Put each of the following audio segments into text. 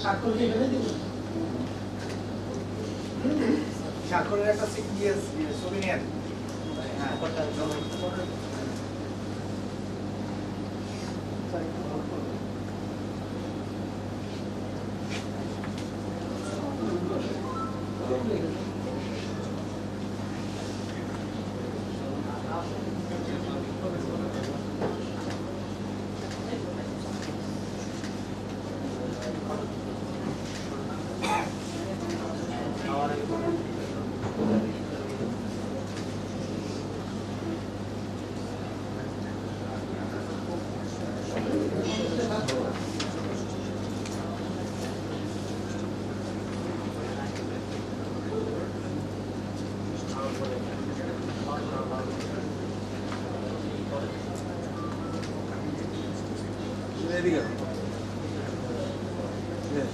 স্বাক্ষর কি এখানে দিব? স্বাক্ষরের একটা ছবি নিয়ে হ্যাঁ There you go. Yes.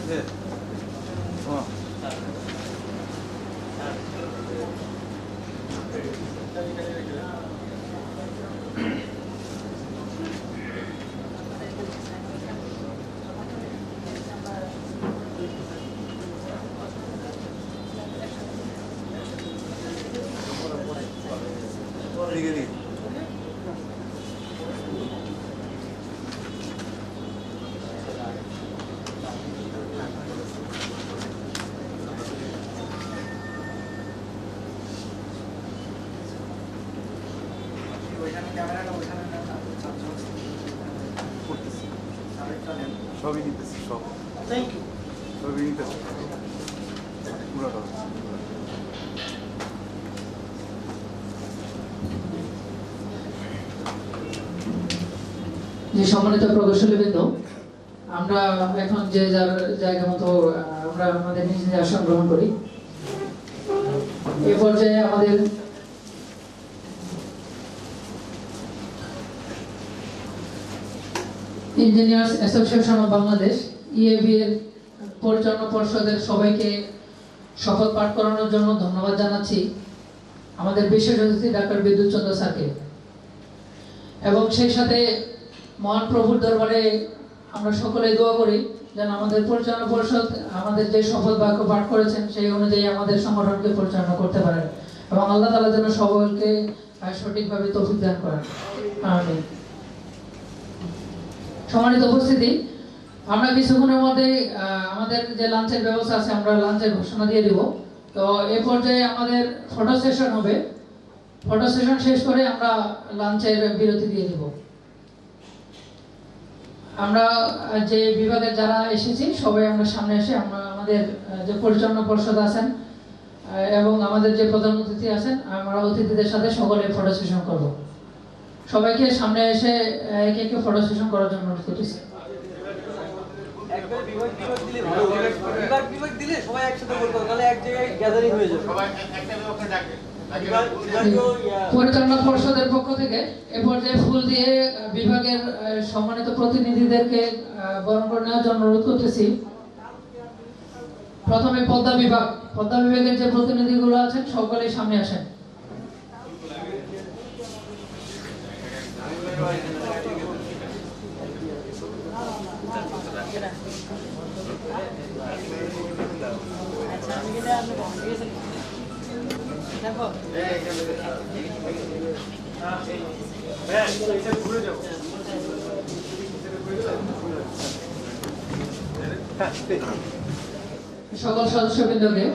Yes. Oh. Diga, diga. সবই নিতেছি সব থ্যাংক ইউ সবই নিতেছি পুরোটা যে সম্মানিত প্রকৌশলীবৃন্দ, আমরা এখন যে যার জায়গা মতো আমরা আমাদের নিজ নিজ আসন গ্রহণ করি। এ পর্যায়ে আমাদের engineers association of Bangladesh EAB এর পরিচালনা পর্ষদের সবাইকে শপথ পাঠ করানোর জন্য ধন্যবাদ জানাচ্ছি আমাদের বিশেষ অতিথি ডাক্তার বিদ্যুৎ চন্দ্র স্যারকে, এবং সেই সাথে মহান প্রভুর দরবারে আমরা সকলে দোয়া করি যেন আমাদের পরিচালনা পরিষদ আমাদের যে শপথ বাক্য পাঠ করেছেন সেই অনুযায়ী আমাদের সংগঠনকে পরিচালনা করতে পারেন, এবং আল্লাহ তাআলা যেন সকলকে সঠিকভাবে তৌফিক দান করেন। আমিন। সম্মানিত উপস্থিতি, আমরা কিছুক্ষণের মধ্যে আমাদের যে লাঞ্চের ব্যবস্থা আছে আমরা লাঞ্চের ঘোষণা দিয়ে দিব। তো এই পর্যায়ে আমাদের ফটো সেশন হবে, ফটো সেশন শেষ করে আমরা লাঞ্চের বিরতি দিয়ে দিব। আমরা যে বিভাগের যারা এসেছি সবাই আমরা সামনে এসে আমরা আমাদের যে পরিচালনা পর্ষদ আছেন এবং আমাদের যে প্রধান অতিথি আছেন আমরা অতিথিদের সাথে সকলে ফটো সেশন করব। সবাইকে সামনে এসে একে একে ফটো সেশন করার জন্য অনুরোধ করতেছি। একবার বিভাগ দিলে সবাই একসাথে করতে হবে, তাহলে এক জায়গায় গ্যাদারিং হয়ে যাবে। সবাই একটা বিভাগে ডাকে। পরিচালনা পর্ষদের পক্ষ থেকে এ পর্যায়ে ফুল দিয়ে বিভাগের সম্মানিত প্রতিনিধিদেরকে বরণ করে নেওয়ার জন্য অনুরোধ করতেছি। প্রথমে পদ্মা বিভাগের যে প্রতিনিধিগুলো আছেন সকলেই সামনে আসেন। সকল সদস্যবৃন্দকে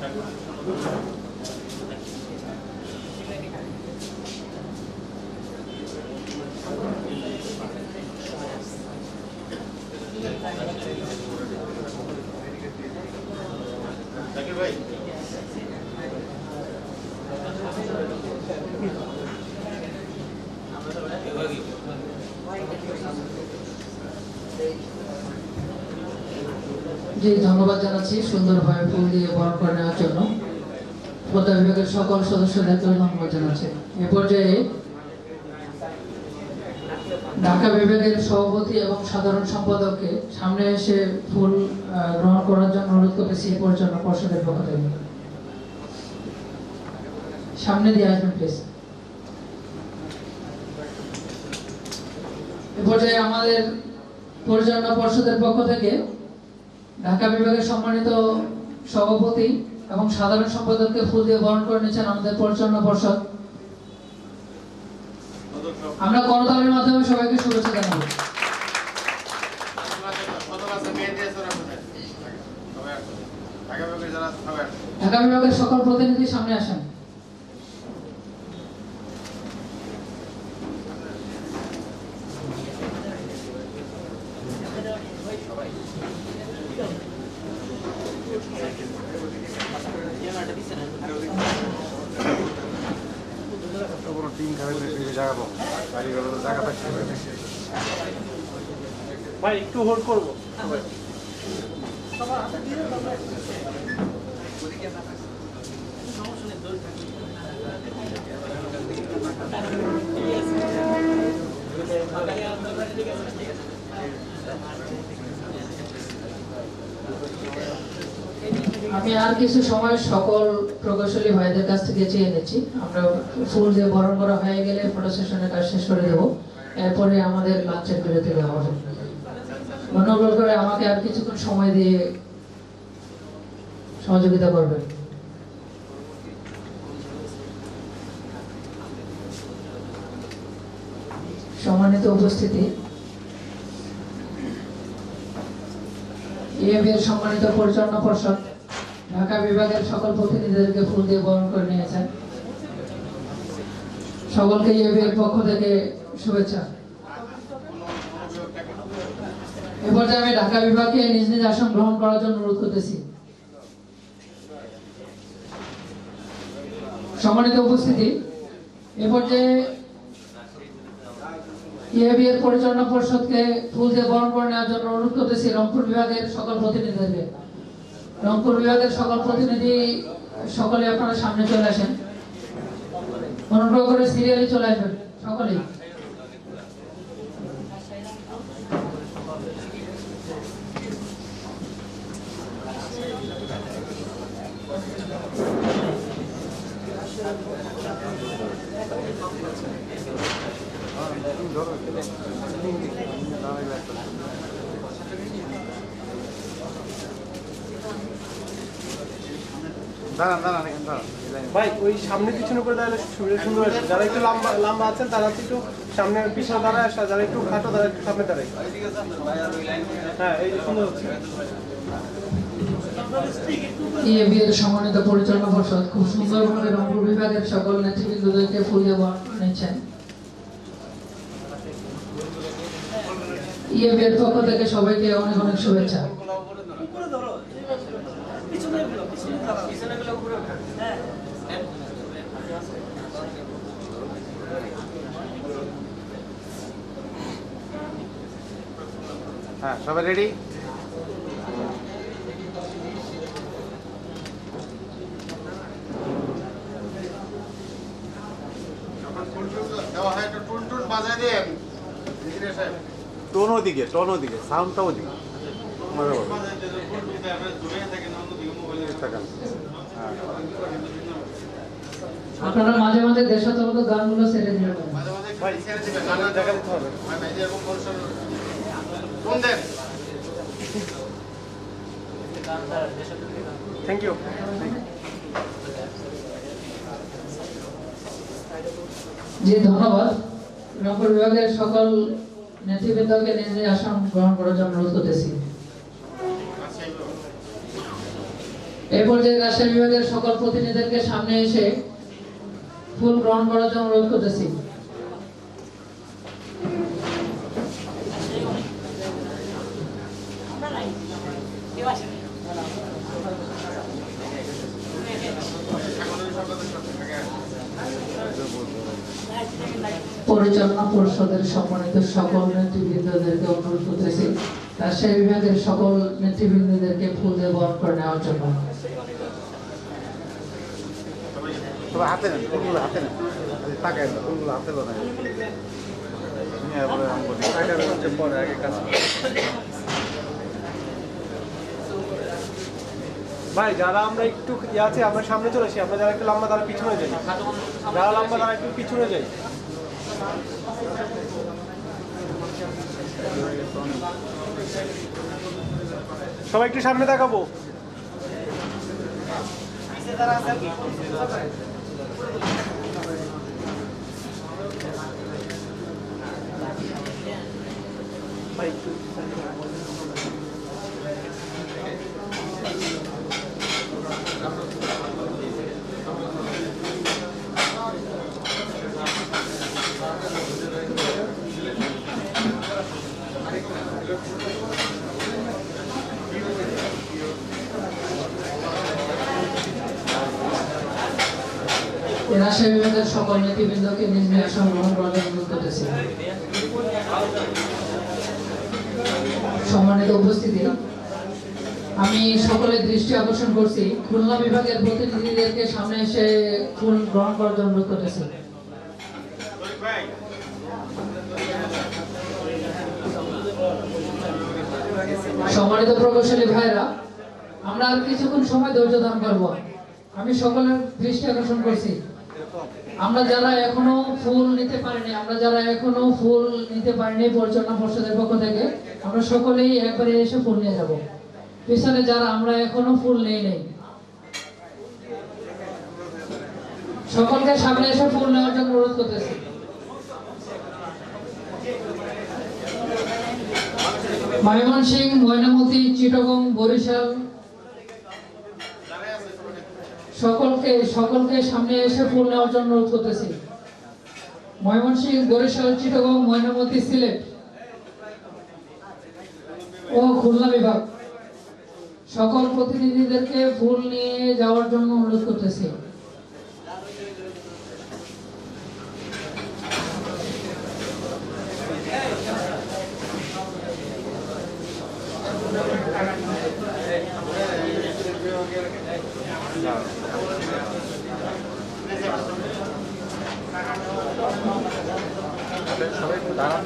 Thank you. জি ধন্যবাদ জানাচ্ছি সুন্দরভাবে ফুল দিয়ে বরণ করে নেওয়ার জন্য পদ্মা বিভাগের সকল সদস্যদেরকে ধন্যবাদ জানাচ্ছি। এ পর্যায়ে ঢাকা বিভাগের সভাপতি এবং সাধারণ সম্পাদককে সামনে এসে ফুল গ্রহণ করার জন্য অনুরোধ করেছি পরিচালনা পর্ষদের পক্ষ থেকে। সামনে দিয়ে আসবেন প্লিজ। এ পর্যায়ে আমাদের পরিচালনা পর্ষদের পক্ষ থেকে ঢাকা বিভাগের সম্মানিত সভাপতি এবং সাধারণ সম্পাদককে ফুল দিয়ে বরণ করে নিচ্ছেন আমাদের পরিচালনা পর্ষদ। আমরা করতালির মাধ্যমে সবাইকে শুভেচ্ছা জানাবো। ঢাকা বিভাগের সকল প্রতিনিধি সামনে আসেন। কোনো টিম খারাপ জায়গা পাবো কারিগর জায়গা থাকতে হবে। ভাই একটু হোল্ড করবো। আমি আর কিছু সময় সকল প্রকৌশলী ভাইদের কাছ থেকে চেয়ে নিচ্ছি। আমরা ফুল দিয়ে বরণ করা হয়ে গেলে ফটো সেশনের কাজ শেষ করে দেবো, এরপরে আমাদের লাঞ্চের বিরতি দেওয়া হবে। অনুগ্রহ করে আমাকে আর কিছুক্ষণ সময় দিয়ে সহযোগিতা করবেন। সম্মানিত উপস্থিতি, ইএবির সম্মানিত পরিচালনা পর্ষদ ঢাকা বিভাগের সকল প্রতিনিধিদেরকে ফুল দিয়ে বরণ করে নিয়েছেন। সকলকে ইএবির পক্ষ থেকে শুভেচ্ছা। এ পর্যায়ে আমি ঢাকা বিভাগকে নিজ নিজ আসন গ্রহণ করার জন্য অনুরোধ করতেছি। সম্মানিত উপস্থিতি, এ পর্যায়ে ইএবির পরিচালনা পরিষদকে ফুল দিয়ে বরণ করে নেওয়ার জন্য অনুরোধ করতেছি রংপুর বিভাগের সকল প্রতিনিধিদেরকে। রংপুর বিভাগের সকল প্রতিনিধি সকলে আপনারা সামনে চলে আসেন। অনুগ্রহ করে সিরিয়ালি চলে আসবেন সকলেই। দাঁড়ান দাঁড়ান এখানে দাঁড়ান। ভাই ওই সামনে পিছনে করে দাঁড়ালে সুন্দর আসে। যারা একটু লম্বা লম্বা আছেন তারা একটু সামনে পিছনে দাঁড়ায় আসা, যারা একটু খাটো তারা একটু সামনে দাঁড়ায়। হ্যাঁ এই সুন্দর হচ্ছে। ইএবির সম্মানিত পরিচালনা পর্ষদ খুব সুন্দরভাবে রংপুর বিভাগের সকল নেতৃবৃন্দদেরকে ফুল দিয়ে বরণ করে নিচ্ছেন। ইএবির পক্ষ থেকে সবাইকে অনেক অনেক শুভেচ্ছা। হ্যাঁ সবাই রেডি? টোন ওদিকে সাউন্ডটা ওদিকে। আপনারা মাঝে মাঝে দেশাত্মবোধক গানগুলো ছেড়ে দিতে পারেন। ভাই দেখা দিতে হবে। Thank you. জি ধন্যবাদ। রংপুর বিভাগের সকল নেতৃবৃন্দকে নিজ নিজ আসন গ্রহণ করার জন্য অনুরোধ করতেছি। এই পর্যায়ে রাজশাহী বিভাগের সকল প্রতিনিধিদেরকে সামনে এসে ফুল গ্রহণ করার জন্য অনুরোধ করতেছি। পরিচালনা পরিষদের সম্মানিত সকল নেতৃবৃন্দদেরকে অনুরোধ করতেছি রাজশাহী বিভাগের সকল নেতৃবৃন্দদেরকে ফুল দিয়ে বরণ করে নেওয়ার জন্য। সবাই হাতে নেন, ফুলগুলো হাতে নেন, তাকায় না, ফুলগুলো হাতে নেন। পরে আগে কাজ ভাই যারা আমরা একটু ইয়ে আছে আমরা সামনে চলে আসি, আমরা যারা একটু লম্বা তারা পিছনে যাই, যারা লম্বা তারা একটু পিছনে যাই। সবাই একটু সামনে তাকাবো। রাজশাহী বিভাগের সকল নেতৃবৃন্দকে নিজ নিজ আসন গ্রহণ করার জন্য অনুরোধ করতেছি। সম্মানিত উপস্থিতি, আমি সকলের দৃষ্টি আকর্ষণ করছি, খুলনা বিভাগের প্রতিনিধিদেরকে সামনে এসে ফুল গ্রহণ করার জন্য অনুরোধ করতেছি। সম্মানিত প্রকৌশলী ভাইরা, আমরা আর কিছুক্ষণ সময় ধৈর্য ধারণ করব। আমি সকলের দৃষ্টি আকর্ষণ করছি, আমরা যারা এখনো ফুল নিতে পারিনি, পরিচালনা পর্ষদের পক্ষ থেকে আমরা সকলেই একবারে এসে ফুল নিয়ে যাব। পিছনে যারা আমরা এখনো ফুল নেই, সকলকে সামনে এসে ফুল নেওয়ার জন্য অনুরোধ করতেছি। ময়মনসিংহ, ময়নামতি, চিটাগং, বরিশাল সকলকে সামনে এসে ফুল নেওয়ার জন্য অনুরোধ করতেছি। ময়মনসিংহ, বরিশাল, চিটাগং, ময়নামতি, সিলেট ও খুলনা বিভাগ সকল প্রতিনিধিদেরকে ফুল নিয়ে যাওয়ার জন্য অনুরোধ করতেছি। সবাই একটু দাঁড়ান,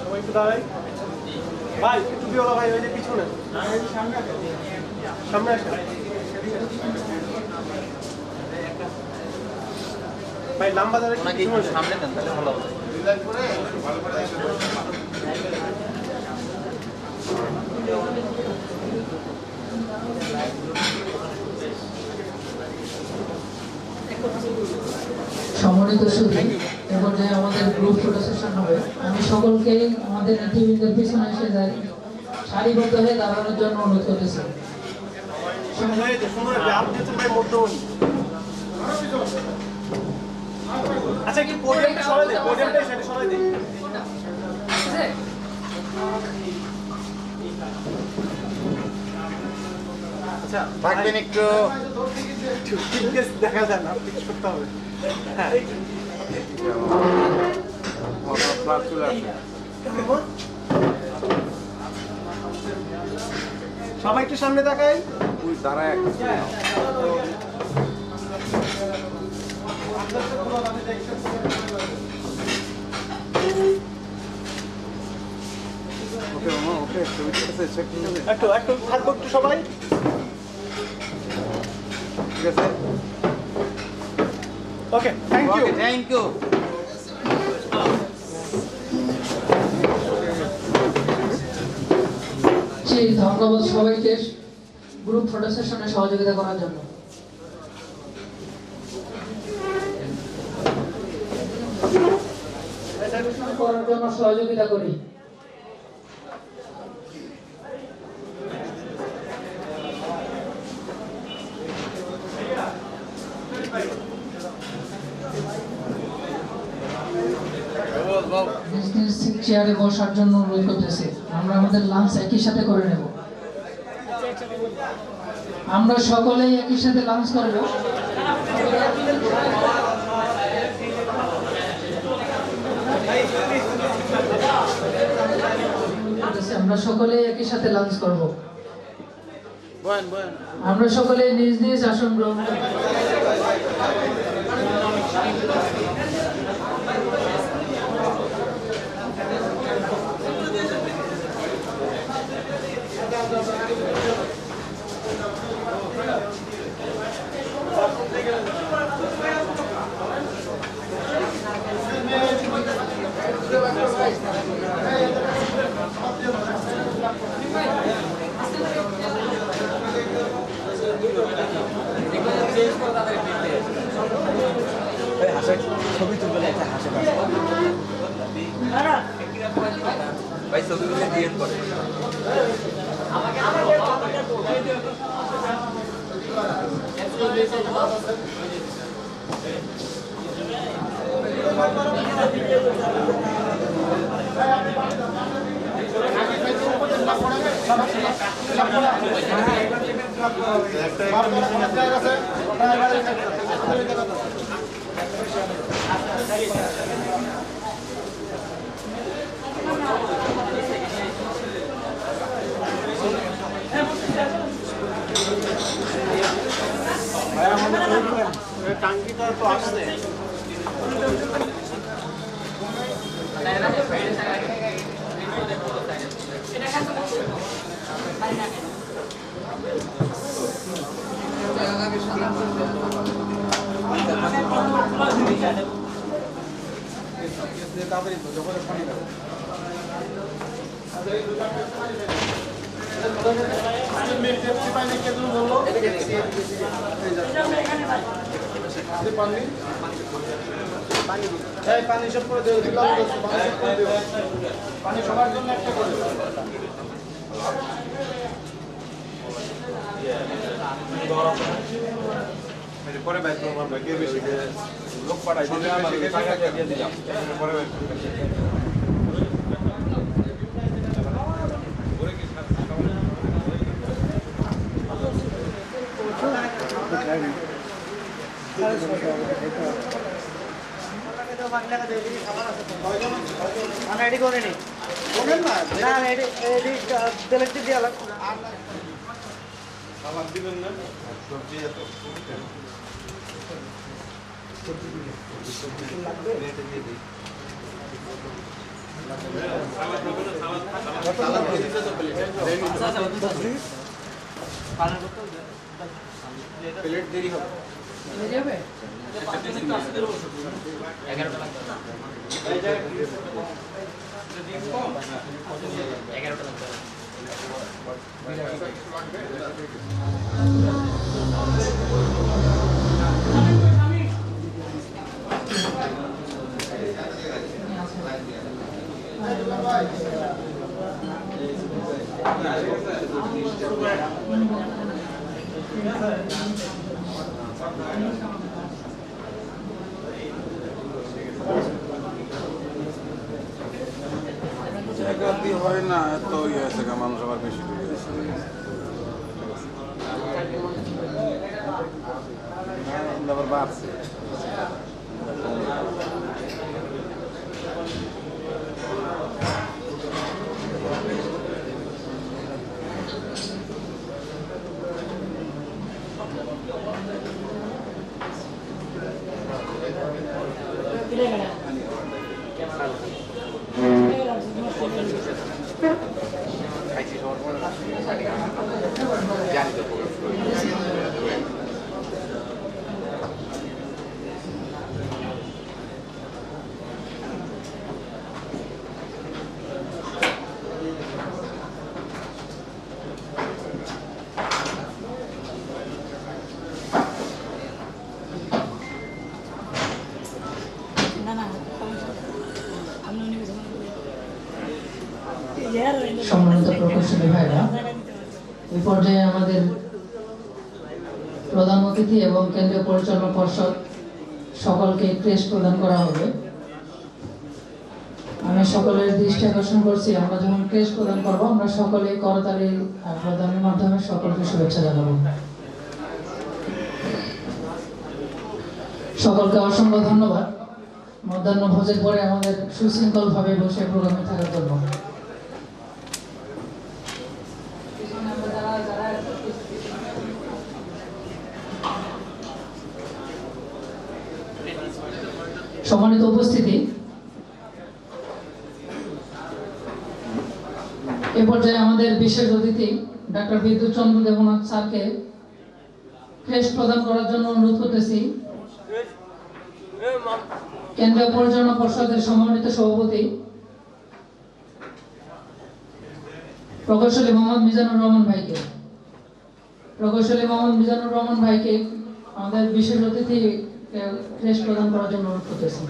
সবাই একটু দাঁড়াই। ভাই একটু বিওলা ভাই, ওই যে পিছনে সামনে আসেন ভাই, লম্বা দাঁড়াই সামনে দেন, তাহলে ভালো হবে। সম্মানিত সুধী, এবার যে আমাদের গ্রুপ ফটো সেশন হবে, আমি সকলকে আমাদের নেতৃবৃন্দের পিছনে এসে যাই সারিবদ্ধ হয়ে দাঁড়ানোর জন্য অনুরোধ করতেছি। আচ্ছা, কি পোডিয়ামটা সরাই দেই, পোডিয়ামটা সাইডে সরাই দেই। আচ্ছা থাকবেন একটু, ঠিক দেখা যায় না, ফিক্স করতে হবে। হ্যাঁ, চলে আসে। সবাই একটু সামনে তাকাই। দাঁড়ায় ওকে মামা, ওকে একটু থাকবো একটু সবাই, ঠিক আছে। Okay, thank you. Thank you. ধন্যবাদ সবাইকে গ্রুপ ফটো সেশনে সহযোগিতা করার জন্য। সহযোগিতা করি। চেয়ারে বসার জন্য অনুরোধ করতেছি। আমরা আমাদের লাঞ্চ একই সাথে করে নেব। আমরা সকলেই একই সাথে লাঞ্চ করব। আমরা সকলে একই সাথে লাঞ্চ করব। বয়েন বয়েন আমরা সকলে নিজ নিজ আসন গ্রহণ করব। ছবি তুলবেন একটা হাসে ভাই ছবি তুলে দিয়ে পরে টাঙ্কিটা তো আসছে পানি সব করে দেবো পানি সবার জন্য একটা করে পরে বাইক করবো আমরা কে বেশি লোক পাঠাই দিয়ে দিলাম পরে বাইক দিবেন না সবজি এত প্লেট দেরি হবে হয় না এত ইয়ে আছে মানুষ আবার বেশি আবার বাড়ছে সম্মানিত প্রকৌশলী ভাইরা, এই পর্যায়ে আমাদের প্রধান অতিথি এবং কেন্দ্রীয় পরিচালনা পর্ষদ সকলকে ক্রেস্ট প্রদান করা হবে। আমি সকলের দৃষ্টি আকর্ষণ করছি, আমরা যখন ক্রেস্ট প্রদান করবো আমরা সকলে করতালি প্রদানের মাধ্যমে সকলকে শুভেচ্ছা জানাবো। সকলকে অসংখ্য ধন্যবাদ। মধ্যাহ্ন ভোজের পরে আমাদের সুশৃঙ্খলভাবে বসে প্রোগ্রামে থাকার জন্য। সম্মানিত উপস্থিতি, এ পর্যায়ে আমাদের বিশেষ অতিথি ডাক্তার বিদ্যুৎ চন্দ্র দেবনাথ স্যারকে ক্রেস্ট প্রদান করার জন্য অনুরোধ করতেছি। কেন্দ্রীয় পরিচালনা পর্ষদের সম্মানিত সভাপতি প্রকৌশলী মোহাম্মদ মিজানুর রহমান ভাইকে আমাদের বিশেষ অতিথি ক্রেস্ট প্রদান করার জন্য অনুরোধ করতেছি।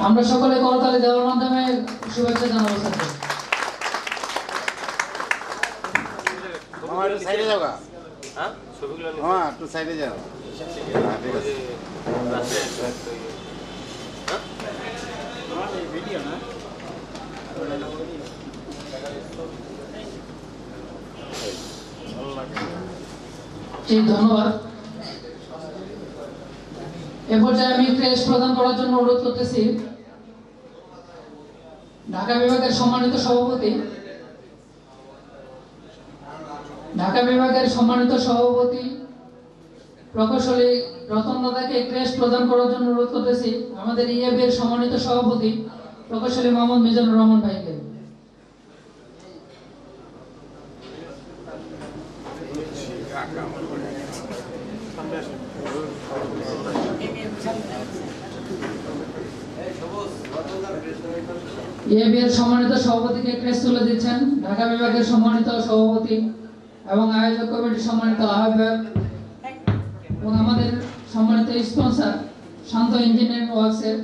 আমরা সকলে করতালি দেওয়ার মাধ্যমে শুভেচ্ছা জানাবো স্যারকে। মামা একটু সাইডে যাও গা। মামা একটু সাইডে যাও। হ্যাঁ, ঠিক আছে। ভিডিও না? জি, ধন্যবাদ। এ পর্যায়ে আমি ক্রেস্ট প্রদান করার জন্য অনুরোধ করতেছি ঢাকা বিভাগের সম্মানিত সভাপতি প্রকৌশলী রতন দাদাকে ক্রেস্ট প্রদান করার জন্য অনুরোধ করতেছি আমাদের ইএবি এর সম্মানিত সভাপতি প্রকৌশলী মোহাম্মদ মিজানুর রহমান ভাইকে। ইএবি এর সম্মানিত সভাপতিকে ক্রেস্ট তুলে দিচ্ছেন ঢাকা বিভাগের সম্মানিত সভাপতি এবং আয়োজক কমিটির সম্মানিত আহ্বায়ক এবং আমাদের সম্মানিত স্পন্সর শান্ত ইঞ্জিনিয়ারিং ওয়ার্কসের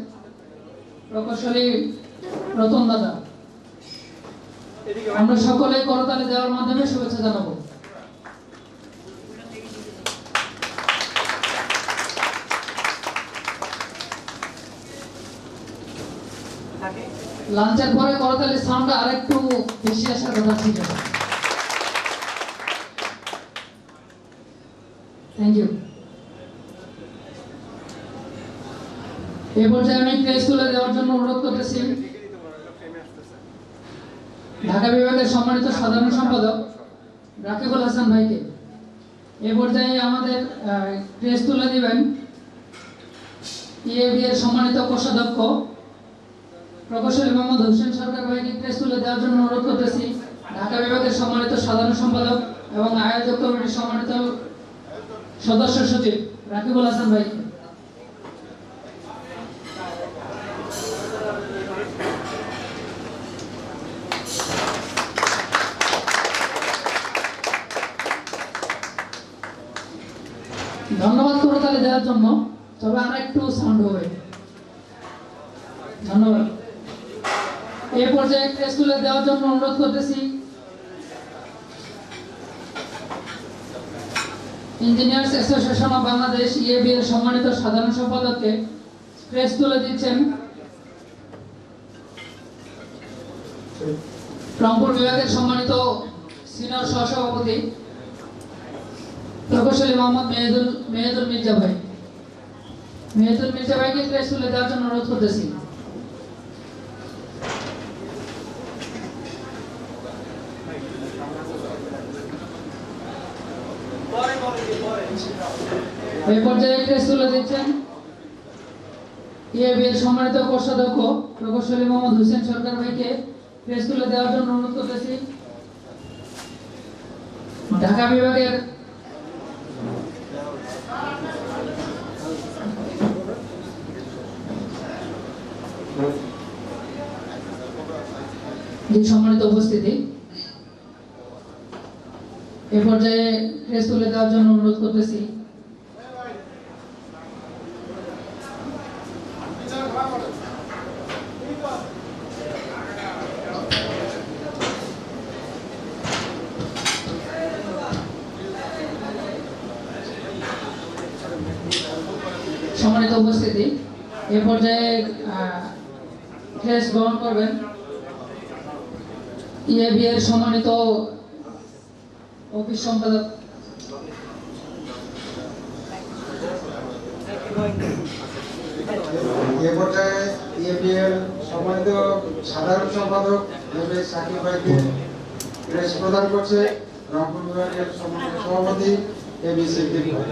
প্রকৌশলী রতন দাদা। আমরা সকলে করতালি দেওয়ার মাধ্যমে শুভেচ্ছা জানাবো। লাঞ্চের পরে করতালি সাউন্ডটা আরেকটু বেশি আসার কথা ছিল। Thank you. এই পর্যায়ে আমি ক্রেস্ট তুলে দেওয়ার জন্য অনুরোধ করতেছি ঢাকা বিভাগের সম্মানিত সাধারণ সম্পাদক রাকিবুল হাসান ভাইকে। এই পর্যায়ে আমাদের ক্রেস্ট তুলে দিবেন ইএবি এর সম্মানিত কোষাধ্যক্ষ প্রকৌশলী মোহাম্মদ হোসেন সরকার ভাইকে ক্রেস্ট তুলে দেওয়ার জন্য অনুরোধ করতেছি ঢাকা বিভাগের সম্মানিত সাধারণ সম্পাদক এবং আয়োজক কমিটির সম্মানিত সদস্য সচিব রাকিবুল হাসান ভাইকে। ধন্যবাদ করতালি দেওয়ার জন্য, তবে আর একটু সাউন্ড হবে। ধন্যবাদ। এই পর্যায়ে ক্রেস্ট তুলে দেওয়ার জন্য অনুরোধ করতেছি engineers association of Bangladesh EAB এর সম্মানিত সাধারণ সম্পাদককে ক্রেস্ট তুলে দিচ্ছেন রংপুর বিভাগের সম্মানিত সিনিয়র সহসভাপতি প্রকৌশলী মোহাম্মদ মেহেদুল মির্জা ভাইকে ক্রেস্ট তুলে দেওয়ার জন্য অনুরোধ করতেছি। এই পর্যায়ে ক্রেস্ট তুলে দিচ্ছেন ইএবি এর সম্মানিত কোষাধ্যক্ষ প্রকৌশলী মোহাম্মদ হোসেন সরকার ভাইকে ক্রেস্ট তুলে দেওয়ার জন্য অনুরোধ করতেছি ঢাকা বিভাগের সম্মানিত উপস্থিতি, এ পর্যায়ে ক্রেস্ট তুলে দেওয়ার জন্য অনুরোধ করতেছি সম্মানিত উপস্থিতি, এ পর্যায়ে ক্রেস্ট গ্রহণ করবেন ইএবি এর সম্মানিত অফিস সম্পাদক ইএবিএর সম্মানিত সাধারণ সম্পাদক এমএস সাকিব ভাইকে ক্রেস্ট প্রদান করছে রংপুর বিভাগের সম্মানিত সভাপতি এবি সিদ্দিক ভাই।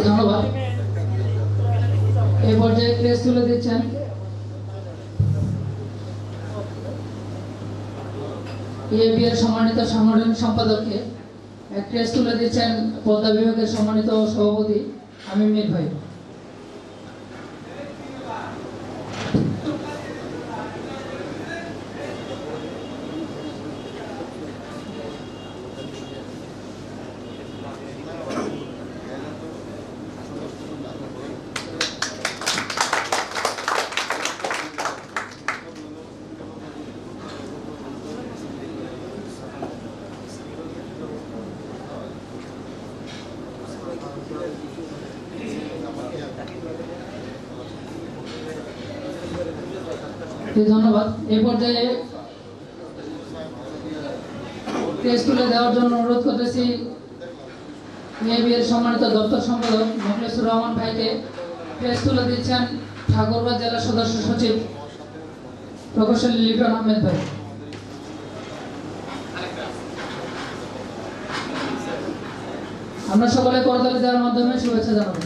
ধন্যবাদ। এই পর্যায়ে ক্রেস্ট তুলে দিচ্ছেন ইএবিএর সম্মানিত সাংগঠনিক সম্পাদককে। ক্রেস্ট তুলে দিচ্ছেন পদ্মা বিভাগের সম্মানিত সভাপতি আমির মীর ভাই। ধন্যবাদ। এই পর্যায়ে ক্রেস্ট তুলে দেওয়ার জন্য অনুরোধ করতেছি ইএবিএর সম্মানিত দপ্তর সম্পাদক মোখলেসুর রহমান ভাইকে। ক্রেস্ট তুলে দিচ্ছেন ঠাকুরগাঁও জেলা সদস্য সচিব প্রকৌশলী লিটন আহমেদ ভাই। আমরা সকলে করতালি দেওয়ার মাধ্যমে শুভেচ্ছা জানাবো।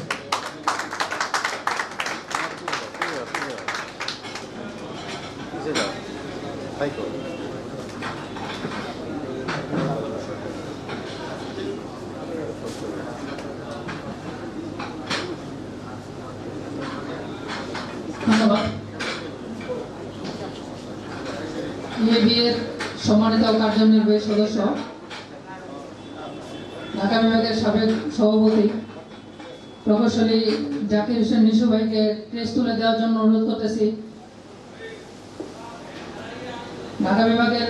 ধন্যবাদ। ইএবিএর সম্মানিত কার্যনির্বাহী সদস্য ঢাকা বিভাগের সাবেক সভাপতি প্রকৌশলী জাকির হোসেন নিশু ভাইকে ক্রেস্ট তুলে দেওয়ার জন্য অনুরোধ করতেছি। ঢাকা বিভাগের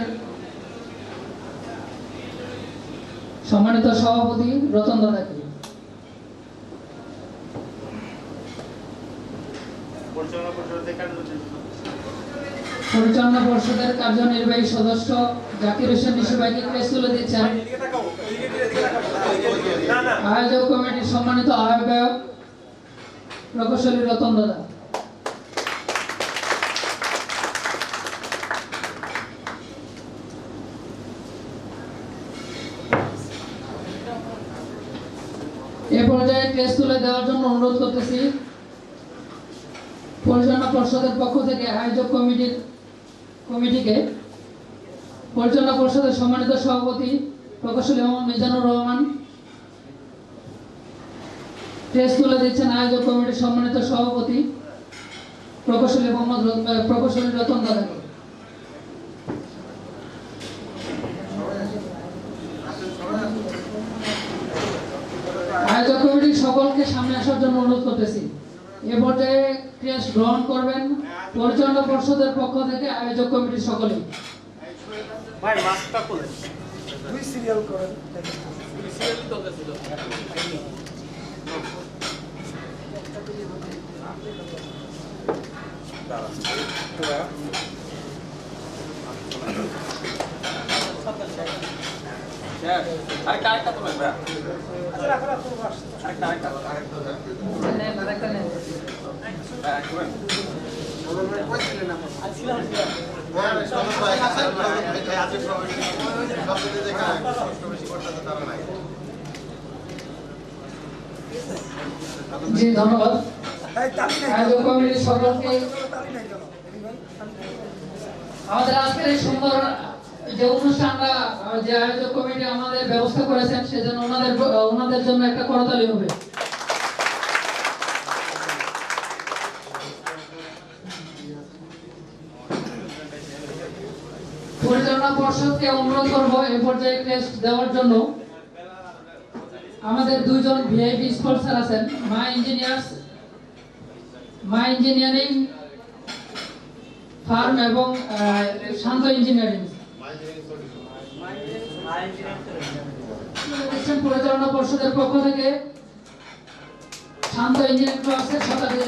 সম্মানিত সভাপতি রতন দাদাকে। পরিচালনা পর্ষদের কার্যনির্বাহী সদস্য জাকির হোসেন নিশু ভাইকে ক্রেস্ট তুলে দিচ্ছেন আয়োজক কমিটির সম্মানিত আহ্বায়ক প্রকৌশলী রতন দাদা। এ পর্যায়ে ক্রেস্ট তুলে দেওয়ার জন্য অনুরোধ করতেছি পরিচালনা পর্ষদের পক্ষ থেকে আয়োজক কমিটিকে। পরিচালনা পর্ষদের সম্মানিত সভাপতি প্রকৌশলী মোহাম্মদ মিজানুর রহমান ক্রেস্ট তুলে দিচ্ছেন আয়োজক কমিটির সম্মানিত সভাপতি প্রকৌশলী রতন দাদাকে। আয়োজক কমিটির সকলকে সামনে আসার জন্য অনুরোধ করতেছি। এ পর্যায়ে ক্রেস্ট গ্রহণ করবেন পরিচালনা পর্ষদের পক্ষ থেকে আয়োজক কমিটির সকলে। ভাই মাস্কটা খুলে 2 সিরিয়াল করেন। আরে কারেক্টটা তো ভাই। আচ্ছা রাখো রাখো আরেকটা নেন। জি ধন্যবাদ আয়োজক কমিটির সকলকে। আমাদের আজকের এই সুন্দর যে অনুষ্ঠানটা যে আয়োজক কমিটি আমাদের ব্যবস্থা করেছেন সেজন্য ওনাদের জন্য একটা করতালি হবে। পরিচালনা পর্ষদকে অনুরোধ করব এই পর্যায়ে টেস্ট দেওয়ার জন্য। আমাদের দুইজন ভিআইপি স্পন্সর আছেন, মা ইঞ্জিনিয়ারিং ফার্ম এবং শান্ত ইঞ্জিনিয়ারিং। পরিচালনা পর্ষদের পক্ষ থেকে শান্ত ইঞ্জিনিয়ারিং ক্লাসের শতাধিক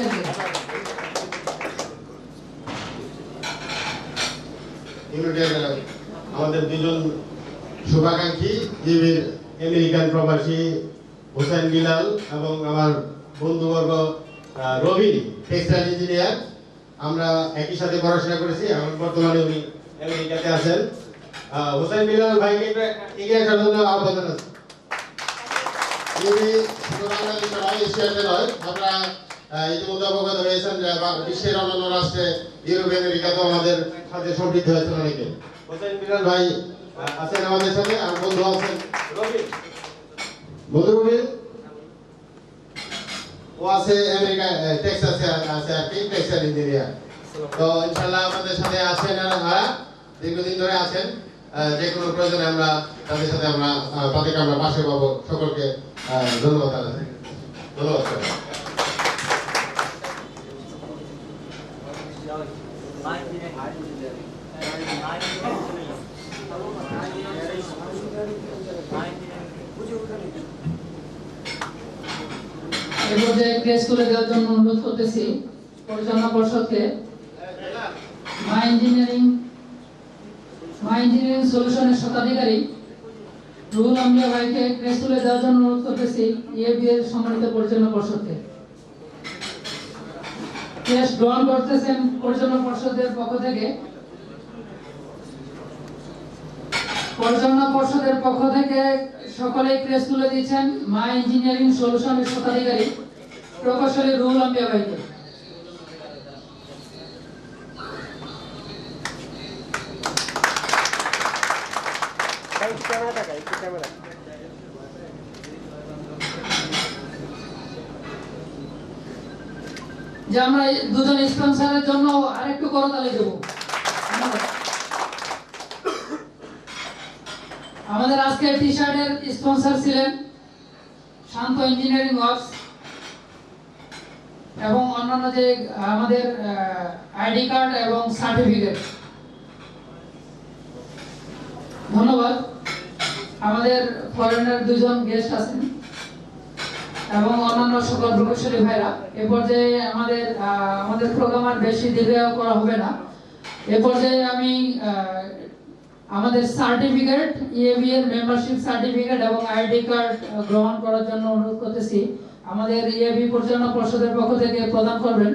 আমাদের দুজন শুভাকাঙ্ক্ষী জিবির আমেরিকান প্রবাসী হোসেন বিলাল এবং আমার বন্ধুবর্গ রবিন টেক্সটাইল ইঞ্জিনিয়ার। আমরা একই সাথে পড়াশোনা করেছি, এখন বর্তমানে উনি আমেরিকাতে আছেন। হোসেন বিলাল ভাইকে এগিয়ে আসার জন্য আহ্বান আছে। বাংলাদেশ নয়, এশিয়াতে নয়, আমরা ইতিমধ্যে অবগত হয়েছেন যে বিশ্বের অন্যান্য রাষ্ট্রে ইউরোপ আমেরিকাতেও আমাদের সাথে সম্পৃক্ত হয়েছেন অনেকে। হোসেন বিলাল ভাই আছেন আমাদের সাথে, আর বন্ধু আছেন রবিন, ও আছে আমেরিকা টেক্সাসে আছে আর কি, টেক্সটাইল ইঞ্জিনিয়ার। তো ইনশাআল্লাহ আমাদের সাথে আছেন, আর দীর্ঘদিন ধরে আছেন। যে কোনো প্রয়োজনে আমরা তাদের সাথে তাদেরকে আমরা পাশে পাবো। সকলকে ধন্যবাদ। ধন্যবাদ। এই পর্যায়ে প্রেস তুলে দেওয়ার জন্য অনুরোধ করতেছি পরিচালনা পর্ষদকে। মা ইঞ্জিনিয়ারিং সলিউশনের শতাধিকারী রুহুল আম্বিয়া ভাইকে প্রেস তুলে দেওয়ার জন্য অনুরোধ করতেছি ইএবি এর সম্মানিত পরিচালনা পর্ষদকে। প্রেস গ্রহণ করতেছেন পরিচালনা পর্ষদের পক্ষ থেকে। পরিচালনা পর্ষদের পক্ষ থেকে সকলেই প্রেস তুলে দিয়েছেন মা ইঞ্জিনিয়ারিং সলিউশনের শতাধিকারী প্রকৌশলী রুহুল আম্বিয়া ভাইকে। যে আমরা দুজন স্পন্সরের জন্য আরেকটু করতালি দেব। আমাদের আজকে টি শার্টের স্পন্সর ছিলেন শান্ত ইঞ্জিনিয়ারিং ওয়ার্কস এবং অন্যান্য যে আমাদের আইডি কার্ড এবং সার্টিফিকেট। ধন্যবাদ। আমাদের ফরেনার দুজন গেস্ট আছেন এবং অন্যান্য সকল প্রকৌশলী ভাইরা। এ পর্যায়ে আমাদের প্রোগ্রাম আর বেশি দীর্ঘ করা হবে না। এ পর্যায়ে আমি আমাদের সার্টিফিকেট, ইএবি এর মেম্বারশিপ সার্টিফিকেট এবং আইডি কার্ড গ্রহণ করার জন্য অনুরোধ করতেছি। আমাদের ইএবি পরিচালনা পর্ষদের পক্ষ থেকে প্রদান করবেন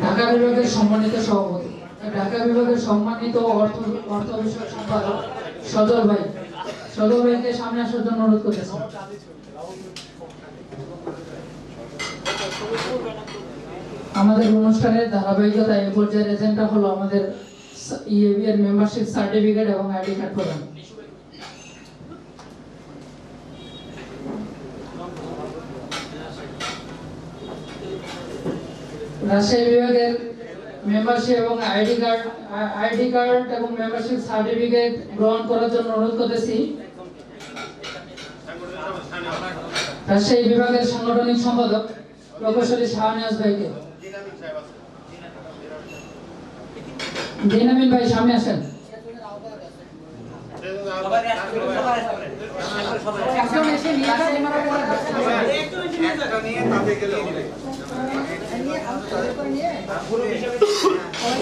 ঢাকা বিভাগের সম্মানিত সভাপতি, ঢাকা বিভাগের সম্মানিত অর্থ বিষয়ক সম্পাদক সজল ভাইকে সামনে আসার জন্য অনুরোধ করতেছি। আমাদের অনুষ্ঠানের ধারাবাহিকতা এই পর্যায়ের এজেন্ডা হলো আমাদের ইএবি এর মেম্বারশিপ সার্টিফিকেট এবং আইডি কার্ড প্রদান। রাজশাহী বিভাগের মেম্বারশিপ এবং আইডি কার্ড এবং মেম্বারশিপ সার্টিফিকেট গ্রহণ করার জন্য অনুরোধ করতেছি রাজশাহী বিভাগের সাংগঠনিক সম্পাদক প্রকৌশলী শাহনিয়াজ ভাইকে। দিনামিন ভাই সামনে আসেন।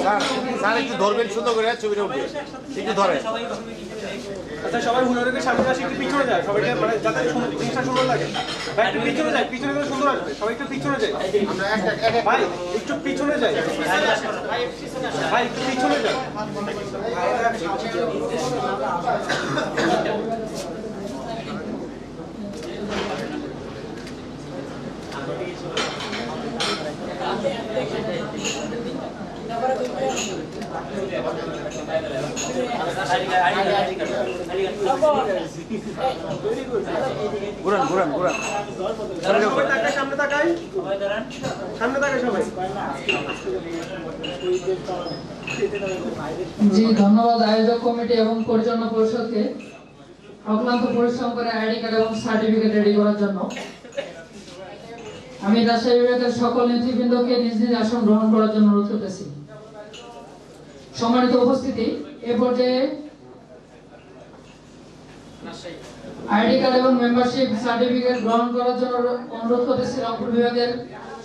স্যার স্যার একটু ধরবেন সুন্দর করে ছবিটা উঠবে একটু ধরেন আচ্ছা সবাই হুনারকে সামনে আসে একটু পিছনে যায় সবাইকে মানে যাতে জিনিসটা সুন্দর লাগে ভাই একটু পিছনে যায় পিছনে গেলে সুন্দর আসবে সবাই একটু পিছনে যায় আমরা ভাই একটু পিছনে যাই ভাই একটু পিছনে যাই ঘুরান ঘুরান ঘুরান সবাই তাকায় সামনে তাকাই সামনে তাকায় সবাই জি ধন্যবাদ আয়োজক কমিটি এবং পরিচালনা পরিষদকে অক্লান্ত পরিশ্রম করে আইডি কার্ড এবং সার্টিফিকেট রেডি করার জন্য। আমি রাজশাহী বিভাগের সকল নেতৃবৃন্দকে নিজ নিজ আসন গ্রহণ করার জন্য অনুরোধ করতেছি। সম্মানিত উপস্থিতি, এ পর্যায়ে আইডি কার্ড এবং মেম্বারশিপ সার্টিফিকেট গ্রহণ করার জন্য অনুরোধ করতেছি রংপুর বিভাগের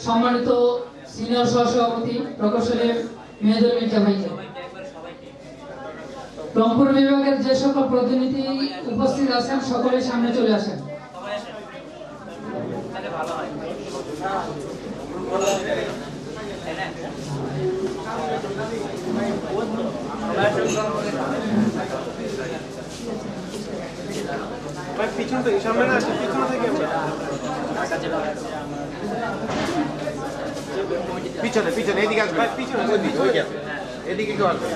সম্মানিত সিনিয়র সহসভাপতি প্রকৌশলী মেহেদুল মির্জা ভাইকে। রংপুর বিভাগের যে সকল প্রতিনিধি উপস্থিত আছেন সকলেই সামনে চলে আসেন। ভাই পিছন থেকে সামনে না আসে পিছন থেকে আমরা পিছনে পিছনে এদিকে আসবে ভাই পিছনে এদিকে কেউ আসবে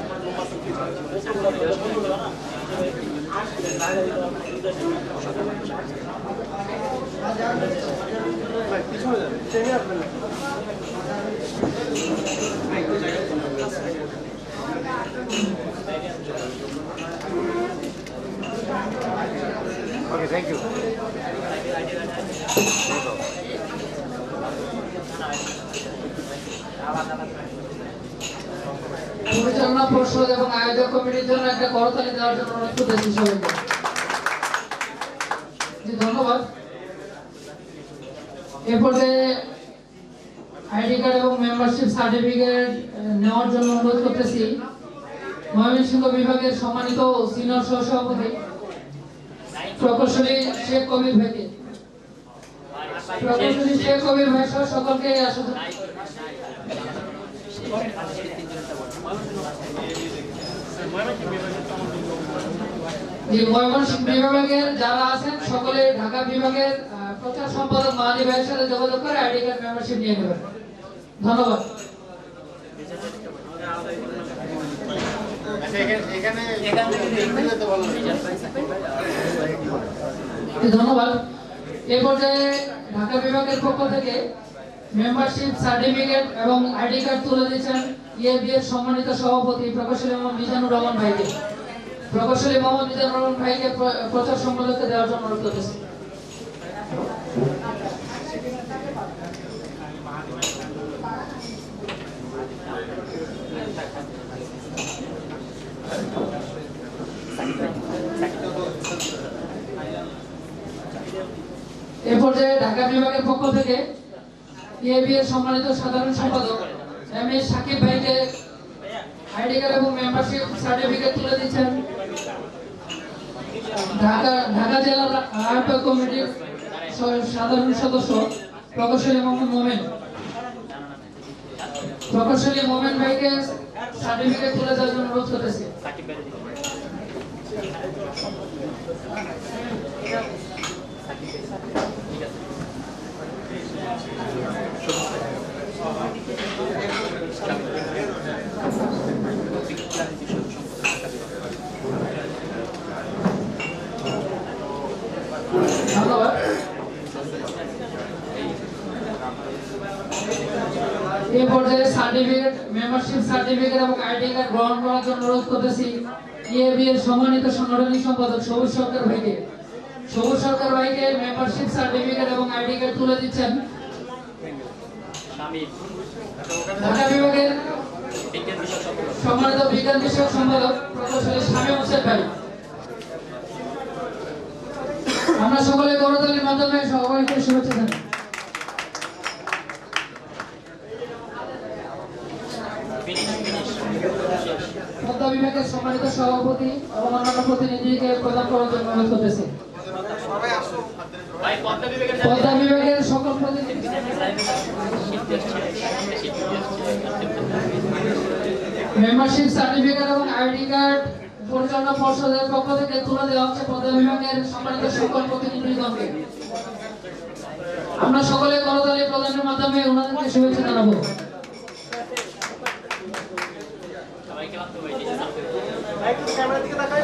ভাই পিছনে যান ট্রেনে আসবেন না ওকে থ্যাংক ইউ পরিচালনা পর্ষদ এবং আয়োজক কমিটির জন্য একটা করতালি দেওয়ার জন্য অনুরোধ করতেছি সবাইকে। জি ধন্যবাদ। এ পর্যায়ে আইডি কার্ড এবং মেম্বারশিপ সার্টিফিকেট নেওয়ার জন্য অনুরোধ করতেছি ময়মনসিংহ বিভাগের সম্মানিত সিনিয়র সহসভাপতি প্রকৌশলী শেখ কবির ভাইকে। প্রকৌশলী শেখ কবির ভাই সহ সকলকে আসলে ময়মনসিংহ বিভাগের যারা আছেন সকলে ঢাকা বিভাগের প্রচার সম্পাদক মাহাদি ভাইয়ের সাথে যোগাযোগ করে আইডি কার্ড মেম্বারশিপ নিয়ে নেবেন। ধন্যবাদ। ধন্যবাদ। এ পর্যায়ে ঢাকা বিভাগের পক্ষ থেকে মেম্বারশিপ সার্টিফিকেট এবং আইডি কার্ড তুলে দিচ্ছেন ইএবি এর সম্মানিত সভাপতি প্রকৌশলী মোহাম্মদ মিজানুর রহমান ভাইকে। প্রকৌশলী মোহাম্মদ মিজানুর রহমান ভাইকে প্রচার সম্পাদককে দেওয়ার জন্য অনুরোধ করতেছি। এ পর্যায়ে ঢাকা বিভাগের পক্ষ থেকে ইএবি এর সম্মানিত সাধারণ সম্পাদক এম এ সাকিব ভাইকে আইডি কার্ড এবং মেম্বারশিপ সার্টিফিকেট তুলে দিচ্ছেন ঢাকা জেলার আহ্বায়ক কমিটির সাধারণ সদস্য প্রকৌশলী মোহাম্মদ মোমেন। প্রকৌশলী মোমেন ভাইকে সার্টিফিকেট তুলে দেওয়ার জন্য অনুরোধ করতেছি। ধন্যবাদ। এই পর্যায়ে সার্টিফিকেট মেম্বারশিপ সার্টিফিকেট এবং আইডি কার্ড গ্রহণ করার জন্য অনুরোধ করতেছি ইএবি এর সম্মানিত সাংগঠনিক সম্পাদক সবুজ সরকার ভাইকে। সবুজ সরকার ভাইকে মেম্বারশিপ সার্টিফিকেট এবং আইডি কার্ড তুলে দিচ্ছেন ঢাকা বিভাগের সম্মানিত বিজ্ঞান বিষয়ক সম্পাদক প্রকৌশলী শামীম হোসেন ভাই। আমরা সকলে করতালির মাধ্যমে সবাইকে শুভেচ্ছা জানাই। সম্মানিত সভাপতি এবং অন্যান্য প্রতিনিধিকে প্রদান করার জন্য অনুরোধ করতেছি। পদ্মা বিভাগের সকল প্রতিনিধি মেম্বারশিপ সার্টিফিকেট এবং আইডি কার্ড পরিচালনা পর্ষদের পক্ষ থেকে তুলে দেওয়া হচ্ছে পদ্মা বিভাগের সম্মানিত সকল প্রতিনিধিগণকে। আমরা সকলে করতালি প্রদানের মাধ্যমে ওনাদেরকে শুভেচ্ছা জানাবো। ক্যামেরার দিকে তাকাই।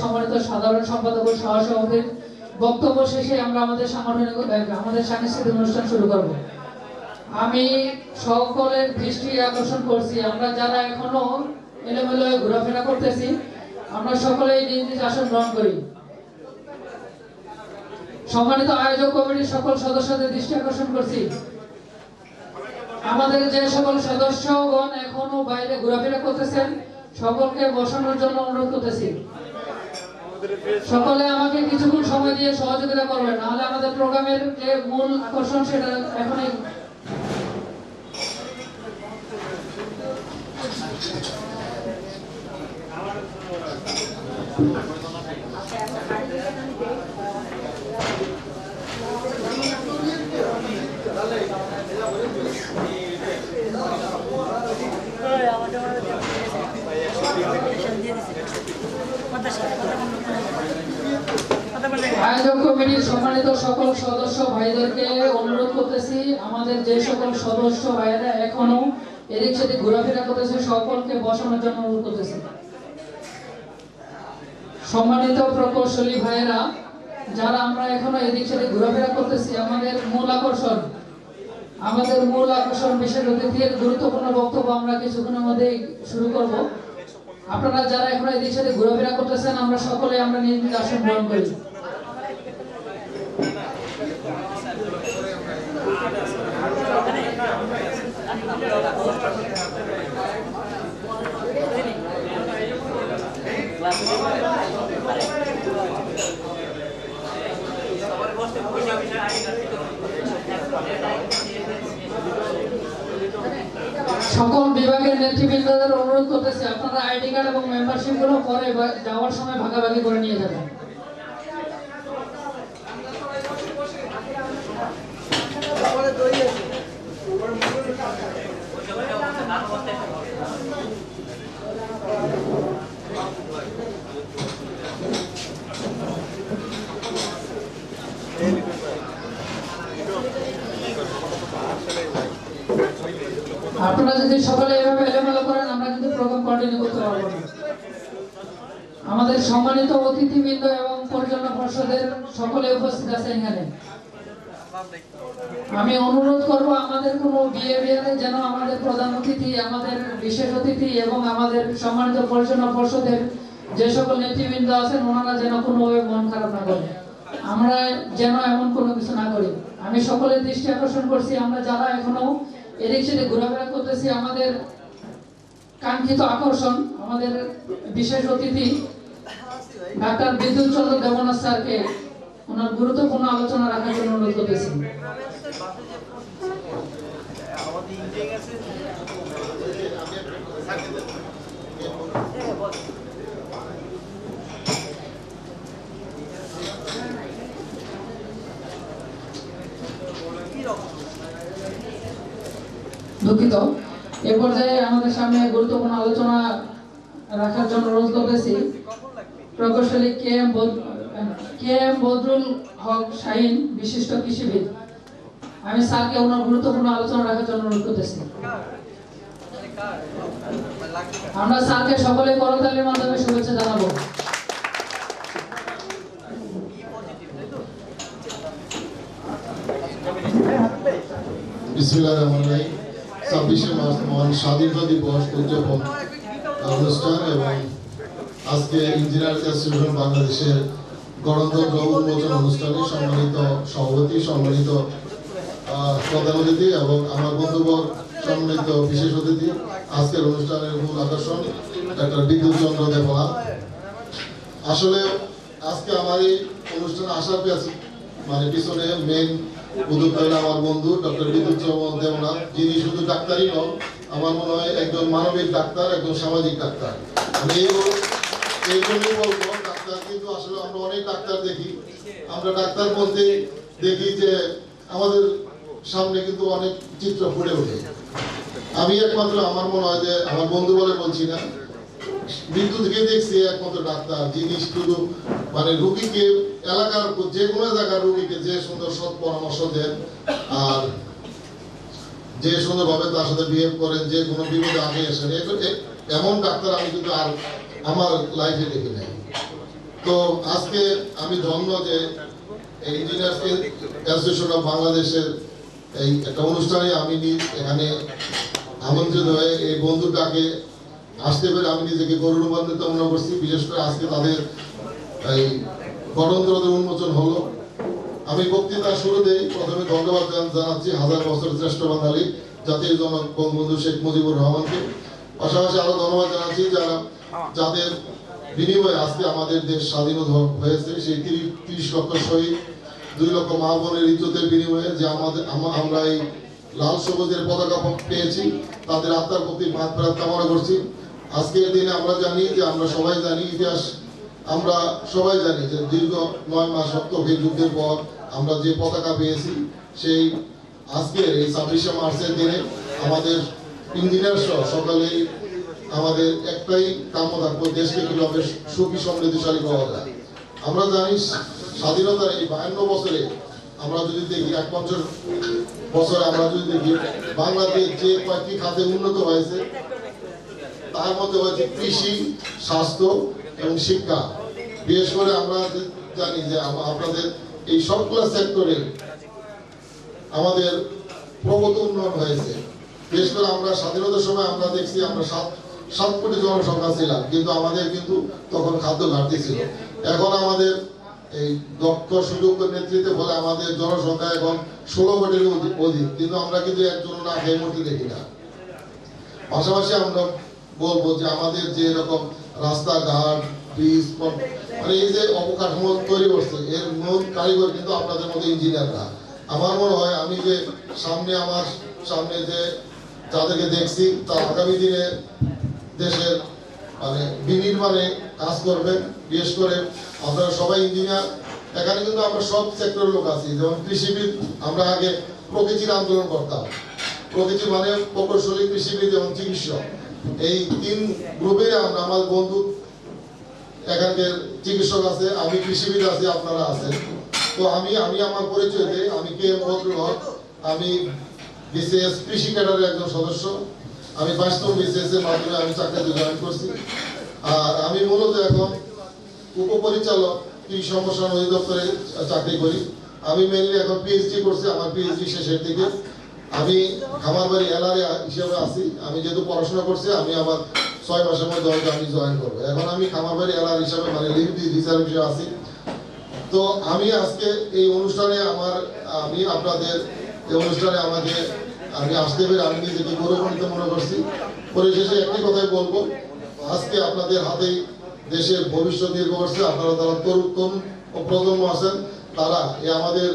সম্মানিত সাধারণ সম্পাদক ও সহসভাপতির বক্তব্য শেষে আমরা আমাদের সাংস্কৃতিক অনুষ্ঠান শুরু করব। আমি সকলের দৃষ্টি আকর্ষণ করছি, আমরা যারা এখনো এলোমেলো ঘোরাফেরা করতেছি আমরা সকলেই নিজ নিজ আসন গ্রহণ করি। সম্মানিত আয়োজক কমিটির সকল সদস্যদের দৃষ্টি আকর্ষণ করছি, আমাদের যে সকল সদস্যগণ এখনো বাইরে ঘোরাফেরা করতেছেন সকলকে বসানোর জন্য অনুরোধ করতেছি। সকলে আমাকে কিছুক্ষণ সময় দিয়ে সহযোগিতা করবেন, নাহলে আমাদের প্রোগ্রামের যে মূল আকর্ষণ সেটা এখনই আয়োজক কমিটির সম্মানিত সকল সদস্য ভাইদেরকে অনুরোধ করতেছি, আমাদের যে সকল সদস্য ভাইরা এখনো এদিক সেদিক ঘোরাফেরা করতেছে সকলকে বসানোর জন্য অনুরোধ করতেছি। সম্মানিত প্রকৌশলী ভাইরা যারা আমরা এখনো এদিক সেদিক ঘোরাফেরা করতেছি, আমাদের মূল আকর্ষণ বিশেষ অতিথির গুরুত্বপূর্ণ বক্তব্য আমরা কিছুক্ষণের মধ্যেই শুরু করব। আপনারা যারা এখনো এদিক সেদিক ঘোরাফেরা করতেছেন আমরা সকলে আমরা নিজ নিজ আসন গ্রহণ করি। সকল বিভাগের নেতৃবৃন্দদের অনুরোধ করতেছি আপনারা আইডি কার্ড এবং মেম্বারশিপ গুলো পরে যাওয়ার সময় ভাগাভাগি করে নিয়ে যাবেন। আপনারা যদি সকলে এভাবে এলোমেলো করেন আমরা কিন্তু প্রোগ্রাম কন্টিনিউ করতে পারবো না। আমাদের সম্মানিত অতিথিবৃন্দ এবং পরিচালনা পর্ষদের সকলে উপস্থিত আছেন এখানে, আমি অনুরোধ করব আমাদের কোনো বিহেভিয়ারে যেন আমাদের প্রধান অতিথি, আমাদের বিশেষ অতিথি এবং আমাদের সম্মানিত পরিচালনা পর্ষদের যে সকল নেতৃবৃন্দ আছেন ওনারা যেন কোনোভাবে মন খারাপ না করেন, আমরা যেন এমন কোনো কিছু না করি। আমি সকলের দৃষ্টি আকর্ষণ করছি, আমরা যারা এখনো এদিক সেদিক ঘোরাফেরা করতেছি আমাদের কাঙ্ক্ষিত আকর্ষণ আমাদের বিশেষ অতিথি ডাক্তার বিদ্যুৎ চন্দ্র দেবনাথ স্যারকে ওনার গুরুত্বপূর্ণ আলোচনা রাখার জন্য অনুরোধ করতেছি। দুঃখিত, এ পর্যায়ে আমাদের সামনে গুরুত্বপূর্ণ আলোচনা রাখার জন্য অনুরোধ করতেছি প্রকৌশলী কে এম বদরুল হক শাহিন, বিশিষ্ট কৃষিবিদ। আমি স্যারকে ওনার গুরুত্বপূর্ণ আলোচনা রাখার জন্য অনুরোধ করতেছি। আমরা স্যারকে সকলে করতালির মাধ্যমে শুভেচ্ছা জানাবো। বিসমিল্লাহির রহমানির রহিম। 26শে মার্চ মহান স্বাধীনতা দিবস উদযাপন অনুষ্ঠান এবং আজকে ইঞ্জিনিয়ার অ্যাসোসিয়েশন বাংলাদেশের গণতন্ত্র উন্মোচন অনুষ্ঠানে সম্মানিত সভাপতি, সম্মানিত প্রধান অতিথি এবং আমার বন্ধুবর, সম্মানিত বিশেষ অতিথি, আজকের অনুষ্ঠানের মূল আকর্ষণ ডাক্তার বিদ্যুৎ চন্দ্র দেবনাথ। আসলে আজকে আমার এই অনুষ্ঠানে আসার পিছনে মেন উদ্যোক্তা হলো আমার বন্ধু ডক্টর বিদ্যুৎ চন্দ্র দেবনাথ, যিনি শুধু ডাক্তারই নন, আমার মনে হয় একজন মানবিক ডাক্তার, একজন সামাজিক ডাক্তার। আমি এই জন্যই বলবো, ডাক্তার কিন্তু আসলে আমরা অনেক ডাক্তার দেখি, আমরা ডাক্তার বলতে দেখি যে আমাদের সামনে কিন্তু অনেক চিত্র ফুটে ওঠে। আমি একমাত্র, আমার মনে হয় যে আমার বন্ধু বলে বলছি না, বিদ্যুৎকে দেখছি একমাত্র ডাক্তার যিনি শুধু রুগীকে, এলাকার যে কোনো জায়গার রুগীকে যে সুন্দর সৎ পরামর্শ দেন আর যে সুন্দরভাবে তার সাথে বিহেভ করেন, যে কোনো বিপদে আগে আসেন, এমন ডাক্তার আমি কিন্তু আর আমার লাইফে দেখি নাই। তো আজকে আমি ধন্য যে ইঞ্জিনিয়ার্স অ্যাসোসিয়েশন অফ বাংলাদেশের এই একটা অনুষ্ঠানে আমি এখানে আমন্ত্রিত হয়ে এই বন্ধুটাকে আসতে পেরে আমি নিজেকে গৌরবান্বিত মনে করছি। বিশেষ করে আজকে তাদের এই গণতন্ত্র উন্মোচন হলো। আমি বক্তৃতার শুরুতেই প্রথমে ধন্যবাদ জানাচ্ছি হাজার বছর শ্রেষ্ঠ বাঙালি জাতির জনক বঙ্গবন্ধু শেখ মুজিবুর রহমানকে। পাশাপাশি আরো ধন্যবাদ জানাচ্ছি যাদের বিনিময়ে আজকে আমাদের দেশ স্বাধীন হয়েছে, সেই 30 লক্ষ শহীদ, 2 লক্ষ মা বোনের ইজ্জতের বিনিময়ে যে আমরা এই লাল সবুজের পতাকা পেয়েছি, তাদের আত্মার প্রতি মাগফিরাত কামনা করছি। আজকের দিনে আমরা জানি যে, আমরা সবাই জানি ইতিহাস, আমরা সবাই জানি যে দীর্ঘ 9 মাস রক্তক্ষয়ী যুদ্ধের পর আমরা যে পতাকা পেয়েছি, সেই আজকের এই 26শে মার্চের দিনে আমাদের ইঞ্জিনিয়ার সহ সকালে আমাদের একটাই কাম্য থাকবো, দেশকে কিভাবে সুখী সমৃদ্ধিশালী করা যায়। আমরা জানি স্বাধীনতার এই 52 বছরে আমরা যদি দেখি, 51 বছরে আমরা যদি দেখি, বাংলাদেশ যে কয়েকটি খাতে উন্নত হয়েছে, তার মধ্যে হয়েছে কৃষি, স্বাস্থ্য এবং শিক্ষা। বিশেষ করে আমরা জানি যে আপনাদের এই সবগুলো সেক্টরে আমাদের প্রগত উন্নয়ন হয়েছে। বিশেষ করে আমরা স্বাধীনতার সময় আমরা দেখছি আমরা 7 কোটি জনসংখ্যা ছিলাম, কিন্তু আমাদের কিন্তু তখন খাদ্য ঘাটতি ছিল। এখন আমাদের এই দক্ষ সুযোগ্য নেতৃত্বে ফলে আমাদের জনসংখ্যা এখন 16 কোটির অধিক, কিন্তু আমরা কিন্তু একজন না খেয়ে মরতে দেখি না। পাশাপাশি আমরা বলবো যে আমাদের যে এরকম রাস্তাঘাট, ব্রিজ, এই যে অবকাঠামো তৈরি করছে, এর মূল কারিগর কিন্তু আপনাদের মতো ইঞ্জিনিয়াররা। আমার মনে হয় আমি যে আমার সামনে যে যাদেরকে দেখছি, তারা আগামী দিনে দেশের বিনির্মাণে কাজ করবেন। বিশেষ করে আপনারা সবাই ইঞ্জিনিয়ার, এখানে কিন্তু আমরা সব সেক্টরের লোক আছি। যেমন কৃষিবিদ, আমরা আগে প্রকৃতির আন্দোলন করতাম, প্রকৃতি প্রকৌশলী, কৃষিবিদ এবং চিকিৎসক, এই 3 গ্রুপে আমরা, আমার বন্ধু এখানকার চিকিৎসক আছে, আমি কৃষিবিদ আছি, আপনারা আছেন। তো আমি আমার পরিচয় দিই, আমি কে এম বদরুল হক, আমি বিসিএস কৃষি ক্যাডারের একজন সদস্য। আমি 22তম বিসিএস এর মাধ্যমে আমি চাকরিতে জয়েন করছি। আর আমি মূলত এখন উপপরিচালক কৃষি সম্প্রসারণ অধিদপ্তরে চাকরি করি। আমি মেনলি এখন পিএইচডি করছি, আমার পিএইচডি শেষের দিকে। আমি খামারবাড়ি এলআরএ হিসেবে আছি। আমি যেহেতু পড়াশোনা করছি, আমি আবার 6 মাসের মধ্যে হয়তো আমি জয়েন করবো। এখন আমি খামারবাড়ি এলআর হিসাবে লিভ রিসার্ভ হিসেবে আছি। তো আমি আজকে এই অনুষ্ঠানে আপনাদের এই অনুষ্ঠানে আমি আসতে পেরে আমি নিজেকে গৌরবান্বিত মনে করছি। পরিশেষে একটি কথাই বলবো, আজকে আপনাদের হাতেই দেশের ভবিষ্যৎ নির্ভর করছে। আপনারা যারা তরুণ ও প্রজন্ম আছেন, তারা আমাদের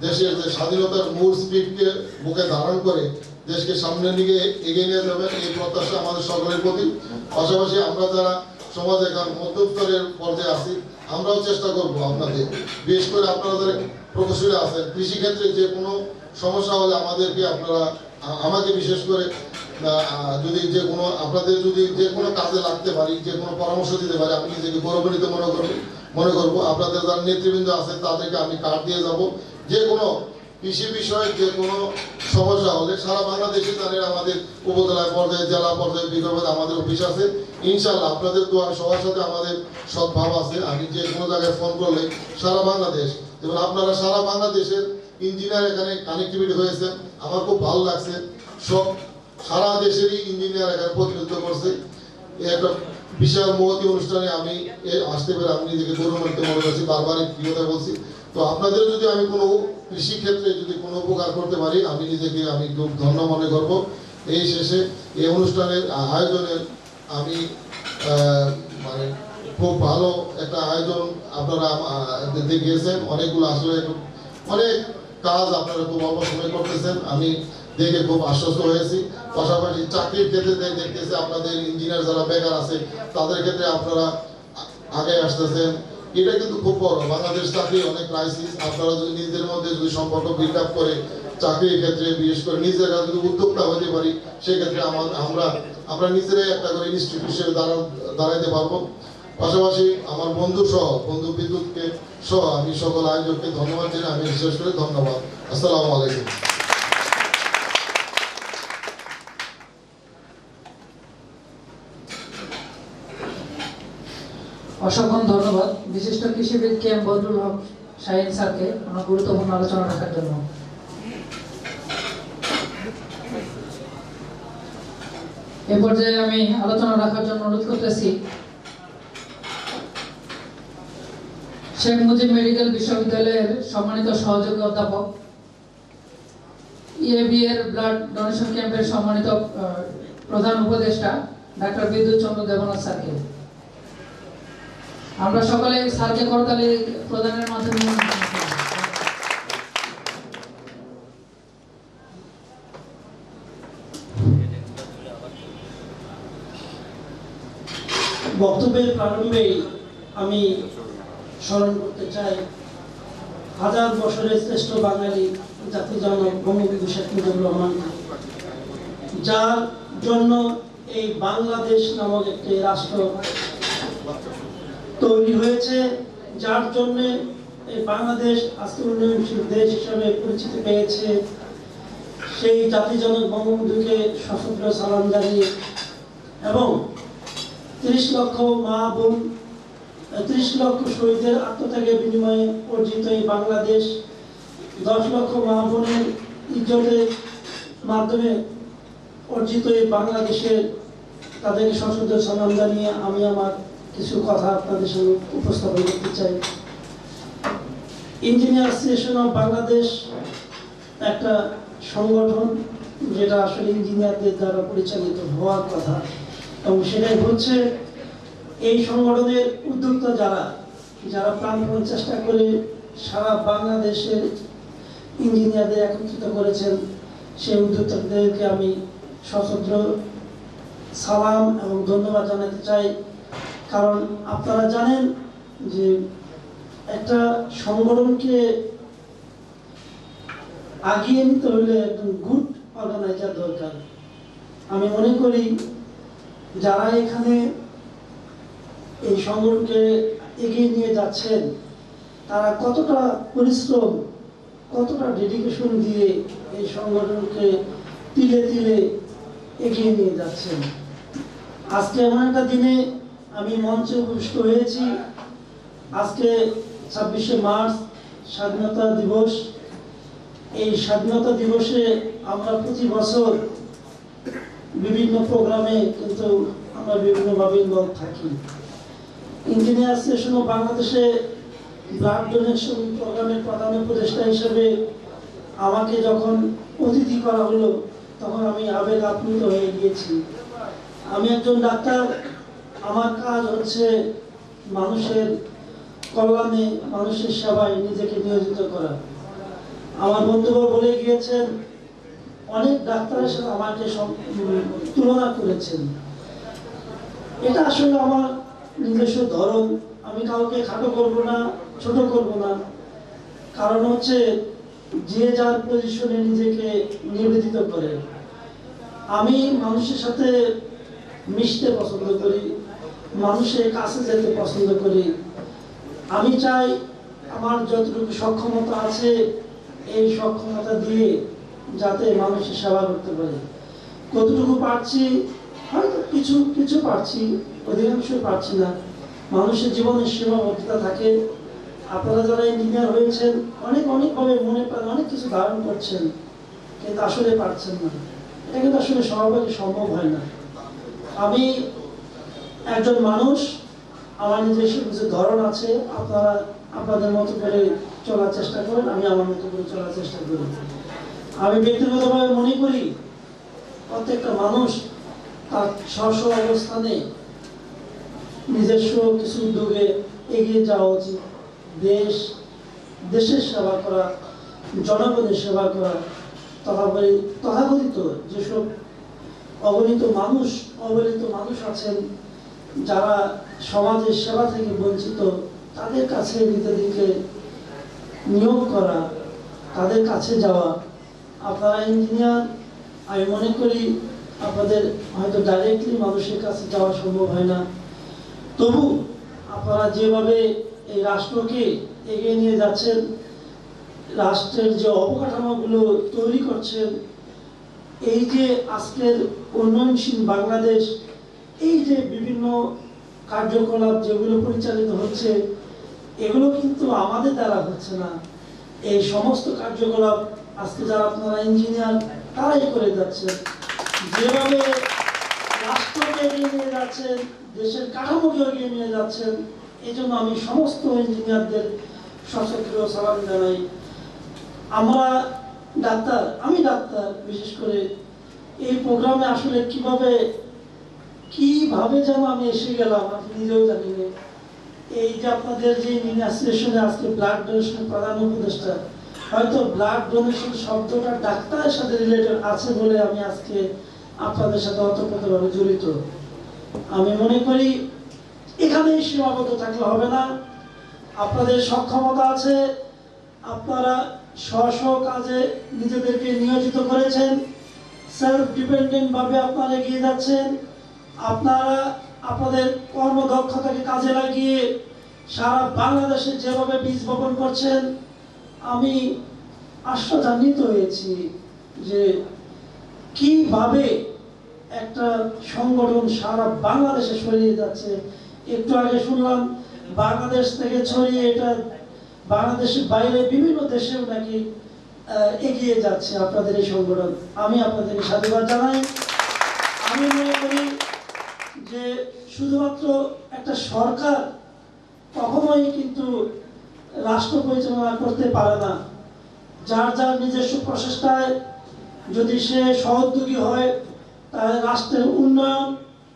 দেশের যে স্বাধীনতার মূল স্পিডকে বুকে ধারণ করে দেশকে সামনে দিকে এগিয়ে নিয়ে যাবেন, এই প্রত্যাশা আমাদের সকলের প্রতি। পাশাপাশি আমরা যারা সমাজে এখন মধ্যম স্তরের পর্যায়ে আছি, আমরাও চেষ্টা করব আপনাদের, বিশেষ করে আপনারা যারা প্রকৌশলী আছেন, কৃষিক্ষেত্রে যে কোনো সমস্যা হলে আমাকে বিশেষ করে যদি আপনাদের যদি যে কোনো কাজে লাগতে পারি, যে কোনো পরামর্শ দিতে পারি, আমি নিজেকে গৌরবান্বিত মনে করবো। আপনাদের যারা নেতৃবৃন্দ আছেন, তাদেরকে আমি কার্ড দিয়ে যাব। যে কোনো কৃষি বিষয়ে যে কোনো সমস্যা হলে সারা বাংলাদেশে তাদের আমাদের উপজেলা পর্যায়ে, জেলা পর্যায়ে, বিভাগে আমাদের অফিস আছে। ইনশাআল্লাহ আপনাদের দোয়া সবার সাথে আমাদের সদ্ভাব আছে। আমি যে কোনো জায়গায় ফোন করলে সারা বাংলাদেশ, যেমন আপনারা সারা বাংলাদেশের ইঞ্জিনিয়ার এখানে কানেক্টিভিটি হয়েছে, আমার খুব ভালো লাগছে। সারা দেশেরই ইঞ্জিনিয়ার এখানে প্রতিনিধিত্ব করছে। একটা বিশাল মহতি অনুষ্ঠানে আমি আসতে পেরে আমি নিজেকে গৌরবান্বিত মনে করছি। বারবার এই কথা বলছি। তো আপনাদের যদি আমি কোনো কৃষি ক্ষেত্রে যদি কোনো উপকার করতে পারি, আমি নিজেকে খুব ধন্য মনে করবো। এই শেষে এই অনুষ্ঠানের আয়োজনের আমি মানে খুব ভালো একটা আয়োজন আপনারা দেখিয়েছেন। অনেকগুলো আসলে অনেক কাজ আপনারা খুব অল্প সময় করতেছেন, আমি দেখে খুব আশ্বস্ত হয়েছি। পাশাপাশি চাকরির ক্ষেত্রে দেখতেছি আপনাদের ইঞ্জিনিয়ার যারা বেকার আছে তাদের ক্ষেত্রে আপনারা আগে আসতেছেন। এটা কিন্তু খুব বড়, বাংলাদেশ চাকরি অনেক ক্রাইসিস। আপনারা যদি নিজেদের মধ্যে যদি সম্পর্ক বিল্ড আপ করে চাকরির ক্ষেত্রে বিশেষ করে নিজেরা যদি উদ্যোক্তা হতে পারি, সেক্ষেত্রে আমরা নিজেরাই একটা করে ইনস্টিটিউট হিসেবে দাঁড়াইতে পারবো। পাশাপাশি আমার বন্ধু বিদ্যুৎকে সহ আমি সকল আয়োজককে ধন্যবাদ জানাই। আমি বিশেষ করে ধন্যবাদ। আসসালামু আলাইকুম। অসংখ্য ধন্যবাদ বিশিষ্ট কৃষিবিদ কে এম বদরুল হক শাহিন স্যারকে ওনার গুরুত্বপূর্ণ আলোচনা রাখার জন্য। এ পর্যায়ে আমি আলোচনা রাখার জন্য অনুরোধ করতেছি শেখ মুজিব মেডিকেল বিশ্ববিদ্যালয়ের সম্মানিত সহযোগী অধ্যাপক, ইএবি এর ব্লাড ডোনেশন ক্যাম্পের সম্মানিত প্রধান উপদেষ্টা ডাক্তার বিদ্যুৎ চন্দ্র দেবনাথ স্যারকে। আমরা সকলে স্যারকে করতালি প্রদানের মাধ্যমে বক্তব্যের প্রারম্ভেই আমি স্মরণ করতে চাই হাজার বছরের শ্রেষ্ঠ বাঙালি জাতির জনক বঙ্গবন্ধু শেখ মুজিবুর রহমান, যার জন্য এই বাংলাদেশ নামক একটি রাষ্ট্র তৈরি হয়েছে, যার জন্য এই বাংলাদেশ আজকে উন্নয়নশীল দেশ হিসাবে পরিচিতি পেয়েছে। সেই জাতির জনক বঙ্গবন্ধুকে সশস্ত্র সালাম জানিয়ে এবং 30 লক্ষ মা বোন 30 লক্ষ শহীদের আত্মত্যাগের বিনিময়ে অর্জিত এই বাংলাদেশ, 10 লক্ষ মা বোনের ইজ্জতের মাধ্যমে অর্জিত এই বাংলাদেশের তাদেরকে সশস্ত্র সালাম জানিয়ে আমি আমার কিছু কথা আপনাদের সামনে উপস্থাপন করতে চাই। ইঞ্জিনিয়ার অ্যাসোসিয়েশন অফ বাংলাদেশ একটা সংগঠন যেটা আসলে ইঞ্জিনিয়ারদের দ্বারা পরিচালিত হওয়ার কথা এবং সেটাই হচ্ছে। এই সংগঠনের উদ্যোক্তা যারা প্রাণপণ চেষ্টা করে সারা বাংলাদেশের ইঞ্জিনিয়ারদের একত্রিত করেছেন, সেই উদ্যোক্তাদেরকে আমি সশস্ত্র সালাম এবং ধন্যবাদ জানাতে চাই। কারণ আপনারা জানেন যে একটা সংগঠনকে আগিয়ে নিতে হলে একজন গুড অর্গানাইজার দরকার। আমি মনে করি যারা এখানে এই সংগঠনকে এগিয়ে নিয়ে যাচ্ছেন তারা কতটা পরিশ্রম, কতটা ডেডিকেশন দিয়ে এই সংগঠনকে তিলে তিলে এগিয়ে নিয়ে যাচ্ছেন। আজকে এমন একটা দিনে আমি মঞ্চে উপবিষ্ট হয়েছি। আজকে 26শে মার্চ স্বাধীনতা দিবস। এই স্বাধীনতা দিবসে আমরা প্রতি বছর বিভিন্ন প্রোগ্রামে কিন্তু আমরা বিভিন্নভাবে ইনভলভ থাকি। ইঞ্জিনিয়ার অ্যাসোসিয়েশন অফ বাংলাদেশে ব্লাড ডোনেশন প্রোগ্রামের প্রধান উপদেষ্টা হিসেবে আমাকে যখন অতিথি করা হলো তখন আমি আবেগ আপ্লুত হয়ে গিয়েছি। আমি একজন ডাক্তার, আমার কাজ হচ্ছে মানুষের কল্যাণে, মানুষের সেবায় নিজেকে নিয়োজিত করা। আমার বন্ধুরা বলে গিয়েছেন, অনেক ডাক্তারের সাথে আমাকে তুলনা করেছেন। এটা আসলে আমার নিজস্ব ধরন। আমি কাউকে খাটো করব না, ছোট করব না। কারণ হচ্ছে যে যার পজিশনে নিজেকে নিবেদিত করে। আমি মানুষের সাথে মিশতে পছন্দ করি, মানুষের কাছে যেতে পছন্দ করি। আমি চাই আমার যতটুকু সক্ষমতা আছে এই সক্ষমতা দিয়ে যাতে মানুষের সেবা করতে পারি। কতটুকু পারছি, হয়তো কিছু কিছু পারছি, অধিকাংশই পারছি না। মানুষের জীবনের সীমাবদ্ধতা থাকে। আপনারা যারা ইঞ্জিনিয়ার হয়েছেন অনেকভাবে মনে প্রাণে অনেক কিছু ধারণ করছেন, কিন্তু আসলে পারছেন না। এটা কিন্তু আসলে সবাইকে সম্ভব হয় না। আমি একজন মানুষ, আমার নিজস্ব কিছু ধরন আছে। আপনারা আপনাদের মতো করে চলার চেষ্টা করেন, আমি আমার মতো করে চলার চেষ্টা করি। আমি ব্যক্তিগতভাবে মনে করি প্রত্যেকটা মানুষ তার স্ব অবস্থানে নিজস্ব কিছু উদ্যোগে এগিয়ে যাওয়া উচিত। দেশের সেবা করা, জনগণের সেবা করা, তথাকথিত যেসব অবহেলিত মানুষ আছেন যারা সমাজের সেবা থেকে বঞ্চিত, তাদের কাছে নিজেদেরকে নিয়োগ করা, তাদের কাছে যাওয়া। আপনারা ইঞ্জিনিয়ার, আমি মনে করি আপনাদের হয়তো ডাইরেক্টলি মানুষের কাছে যাওয়া সম্ভব হয় না, তবু আপনারা যেভাবে এই রাষ্ট্রকে এগিয়ে নিয়ে যাচ্ছেন, রাষ্ট্রের যে অবকাঠামোগুলো তৈরি করছেন, এই যে আজকের উন্নয়নশীল বাংলাদেশ, এই যে বিভিন্ন কার্যকলাপ যেগুলো পরিচালিত হচ্ছে, এগুলো কিন্তু আমাদের দ্বারা হচ্ছে না। এই সমস্ত কার্যকলাপ আজকে যারা আপনারা ইঞ্জিনিয়ার তারাই করে যাচ্ছেন। যেভাবে রাষ্ট্রকে এগিয়ে নিয়ে যাচ্ছেন, দেশের কাঠামোকে এগিয়ে নিয়ে যাচ্ছেন, এই জন্য আমি সমস্ত ইঞ্জিনিয়ারদের সশস্ত্র সালাম জানাই। আমি ডাক্তার, বিশেষ করে এই প্রোগ্রামে আসলে কিভাবে যেন আমি এসে গেলাম আপনি নিজেও জানি না। এই যে আপনাদের যে অ্যাসোসিয়েশনে আজকে ব্লাড ডোনেশনের প্রধান উপদেষ্টা, হয়তো ব্লাড ডোনেশন শব্দটা ডাক্তারের সাথে রিলেটেড আছে বলে আমি আজকে আপনাদের সাথে ওতপ্রোতভাবে জড়িত। আমি মনে করি এখানেই সীমাবদ্ধ থাকলে হবে না। আপনাদের সক্ষমতা আছে, আপনারা স্ব কাজে নিজেদেরকে নিয়োজিত করেছেন, সেলফ ডিপেন্ডেন্ট ভাবে আপনারা এগিয়ে যাচ্ছেন। আপনারা আপনাদের কর্মদক্ষতাকে কাজে লাগিয়ে সারা বাংলাদেশে যেভাবে বীজ বপন করছেন, আমি আশ্চর্যান্বিত হয়েছি যে কিভাবে একটা সংগঠন সারা বাংলাদেশে ছড়িয়ে যাচ্ছে। একটু আগে শুনলাম বাংলাদেশ থেকে ছড়িয়ে এটা বাংলাদেশের বাইরে বিভিন্ন দেশেও নাকি এগিয়ে যাচ্ছে আপনাদের এই সংগঠন। আমি আপনাদেরকে সাধুবাদ জানাই। আমি মনে করি যে শুধুমাত্র একটা সরকার কখনোই কিন্তু রাষ্ট্র পরিচালনা করতে পারে না। যার নিজস্ব প্রচেষ্টায় যদি সে সহযোগী হয়, তাহলে রাষ্ট্রের উন্নয়ন,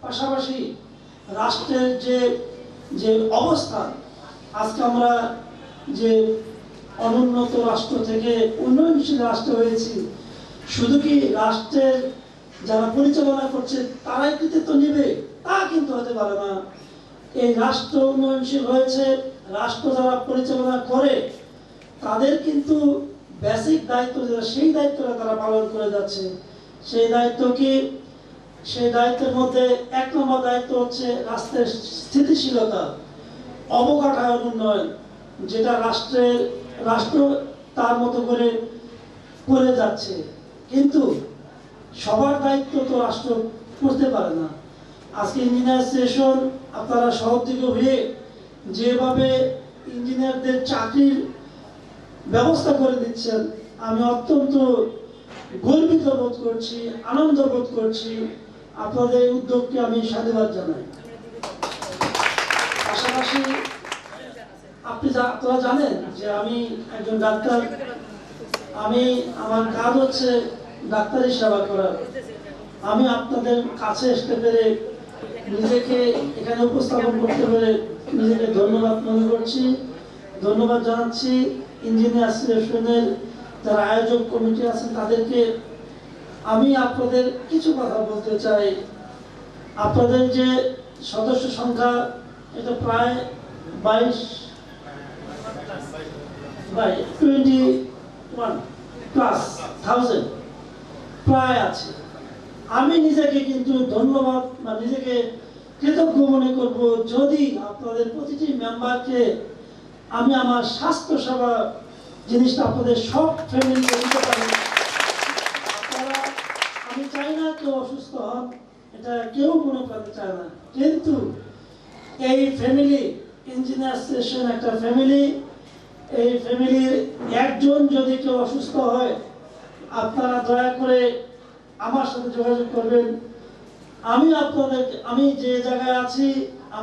পাশাপাশি রাষ্ট্রের যে অবস্থান, আজকে আমরা যে অনুন্নত রাষ্ট্র থেকে উন্নয়নশীল রাষ্ট্র হয়েছি, শুধু কি রাষ্ট্রের যারা পরিচালনা করছে তারাই কৃতিত্ব নেবে তা কিন্তু হতে পারে না। এই রাষ্ট্র উন্নয়নশীল হয়েছে, রাষ্ট্র যারা পরিচালনা করে তাদের কিন্তু বেসিক দায়িত্ব যেটা, সেই দায়িত্বটা তারা পালন করে যাচ্ছে। সেই দায়িত্ব কি? সেই দায়িত্বের মধ্যে 1 নম্বর দায়িত্ব হচ্ছে রাষ্ট্রের স্থিতিশীলতা, অবকাঠামোর উন্নয়ন, যেটা রাষ্ট্র তার মতো করে যাচ্ছে। কিন্তু সবার দায়িত্ব তো রাষ্ট্র করতে পারে না। আজকে ইঞ্জিনিয়ার অ্যাসোসিয়েশন আপনারা সহযোগী হয়ে যেভাবে ইঞ্জিনিয়ারদের চাকরির ব্যবস্থা করে দিচ্ছেন, আমি অত্যন্ত গর্বিত বোধ করছি, আনন্দ বোধ করছি। আপনাদের এই উদ্যোগকে আমি সাধুবাদ জানাই। পাশাপাশি আপনারা জানেন যে আমি একজন ডাক্তার, আমার কাজ হচ্ছে ডাক্তারি সেবা করা। আমি আপনাদের কাছে আসতে পেরে, নিজেকে এখানে উপস্থাপন করতে পেরে নিজেকে ধন্যবাদ মনে করছি, ধন্যবাদ জানাচ্ছি। ইঞ্জিনিয়ার অ্যাসোসিয়েশনের যারা আয়োজক কমিটি আছেন তাদেরকে আমি আপনাদের কিছু কথা বলতে চাই। আপনাদের যে সদস্য সংখ্যা, এটা প্রায় 21,000+ প্রায় আছে। আমি নিজেকে কিন্তু ধন্যবাদ বা নিজেকে কৃতজ্ঞ মনে করব যদি আপনাদের প্রতিটি মেম্বারকে আমি আমার স্বাস্থ্য সেবা জিনিসটা আপনাদের সব ফ্যামিলিকে দিতে পারি। আপনারা, আমি চাই না কেউ অসুস্থ হন, এটা কেউ মনে করতে চায় না, কিন্তু এই ফ্যামিলি, ইঞ্জিনিয়ার অ্যাসোসিয়েশন একটা ফ্যামিলি, এই ফ্যামিলির একজন যদি কেউ অসুস্থ হয়, আপনারা দয়া করে আমার সাথে যোগাযোগ করবেন। আমি যে জায়গায় আছি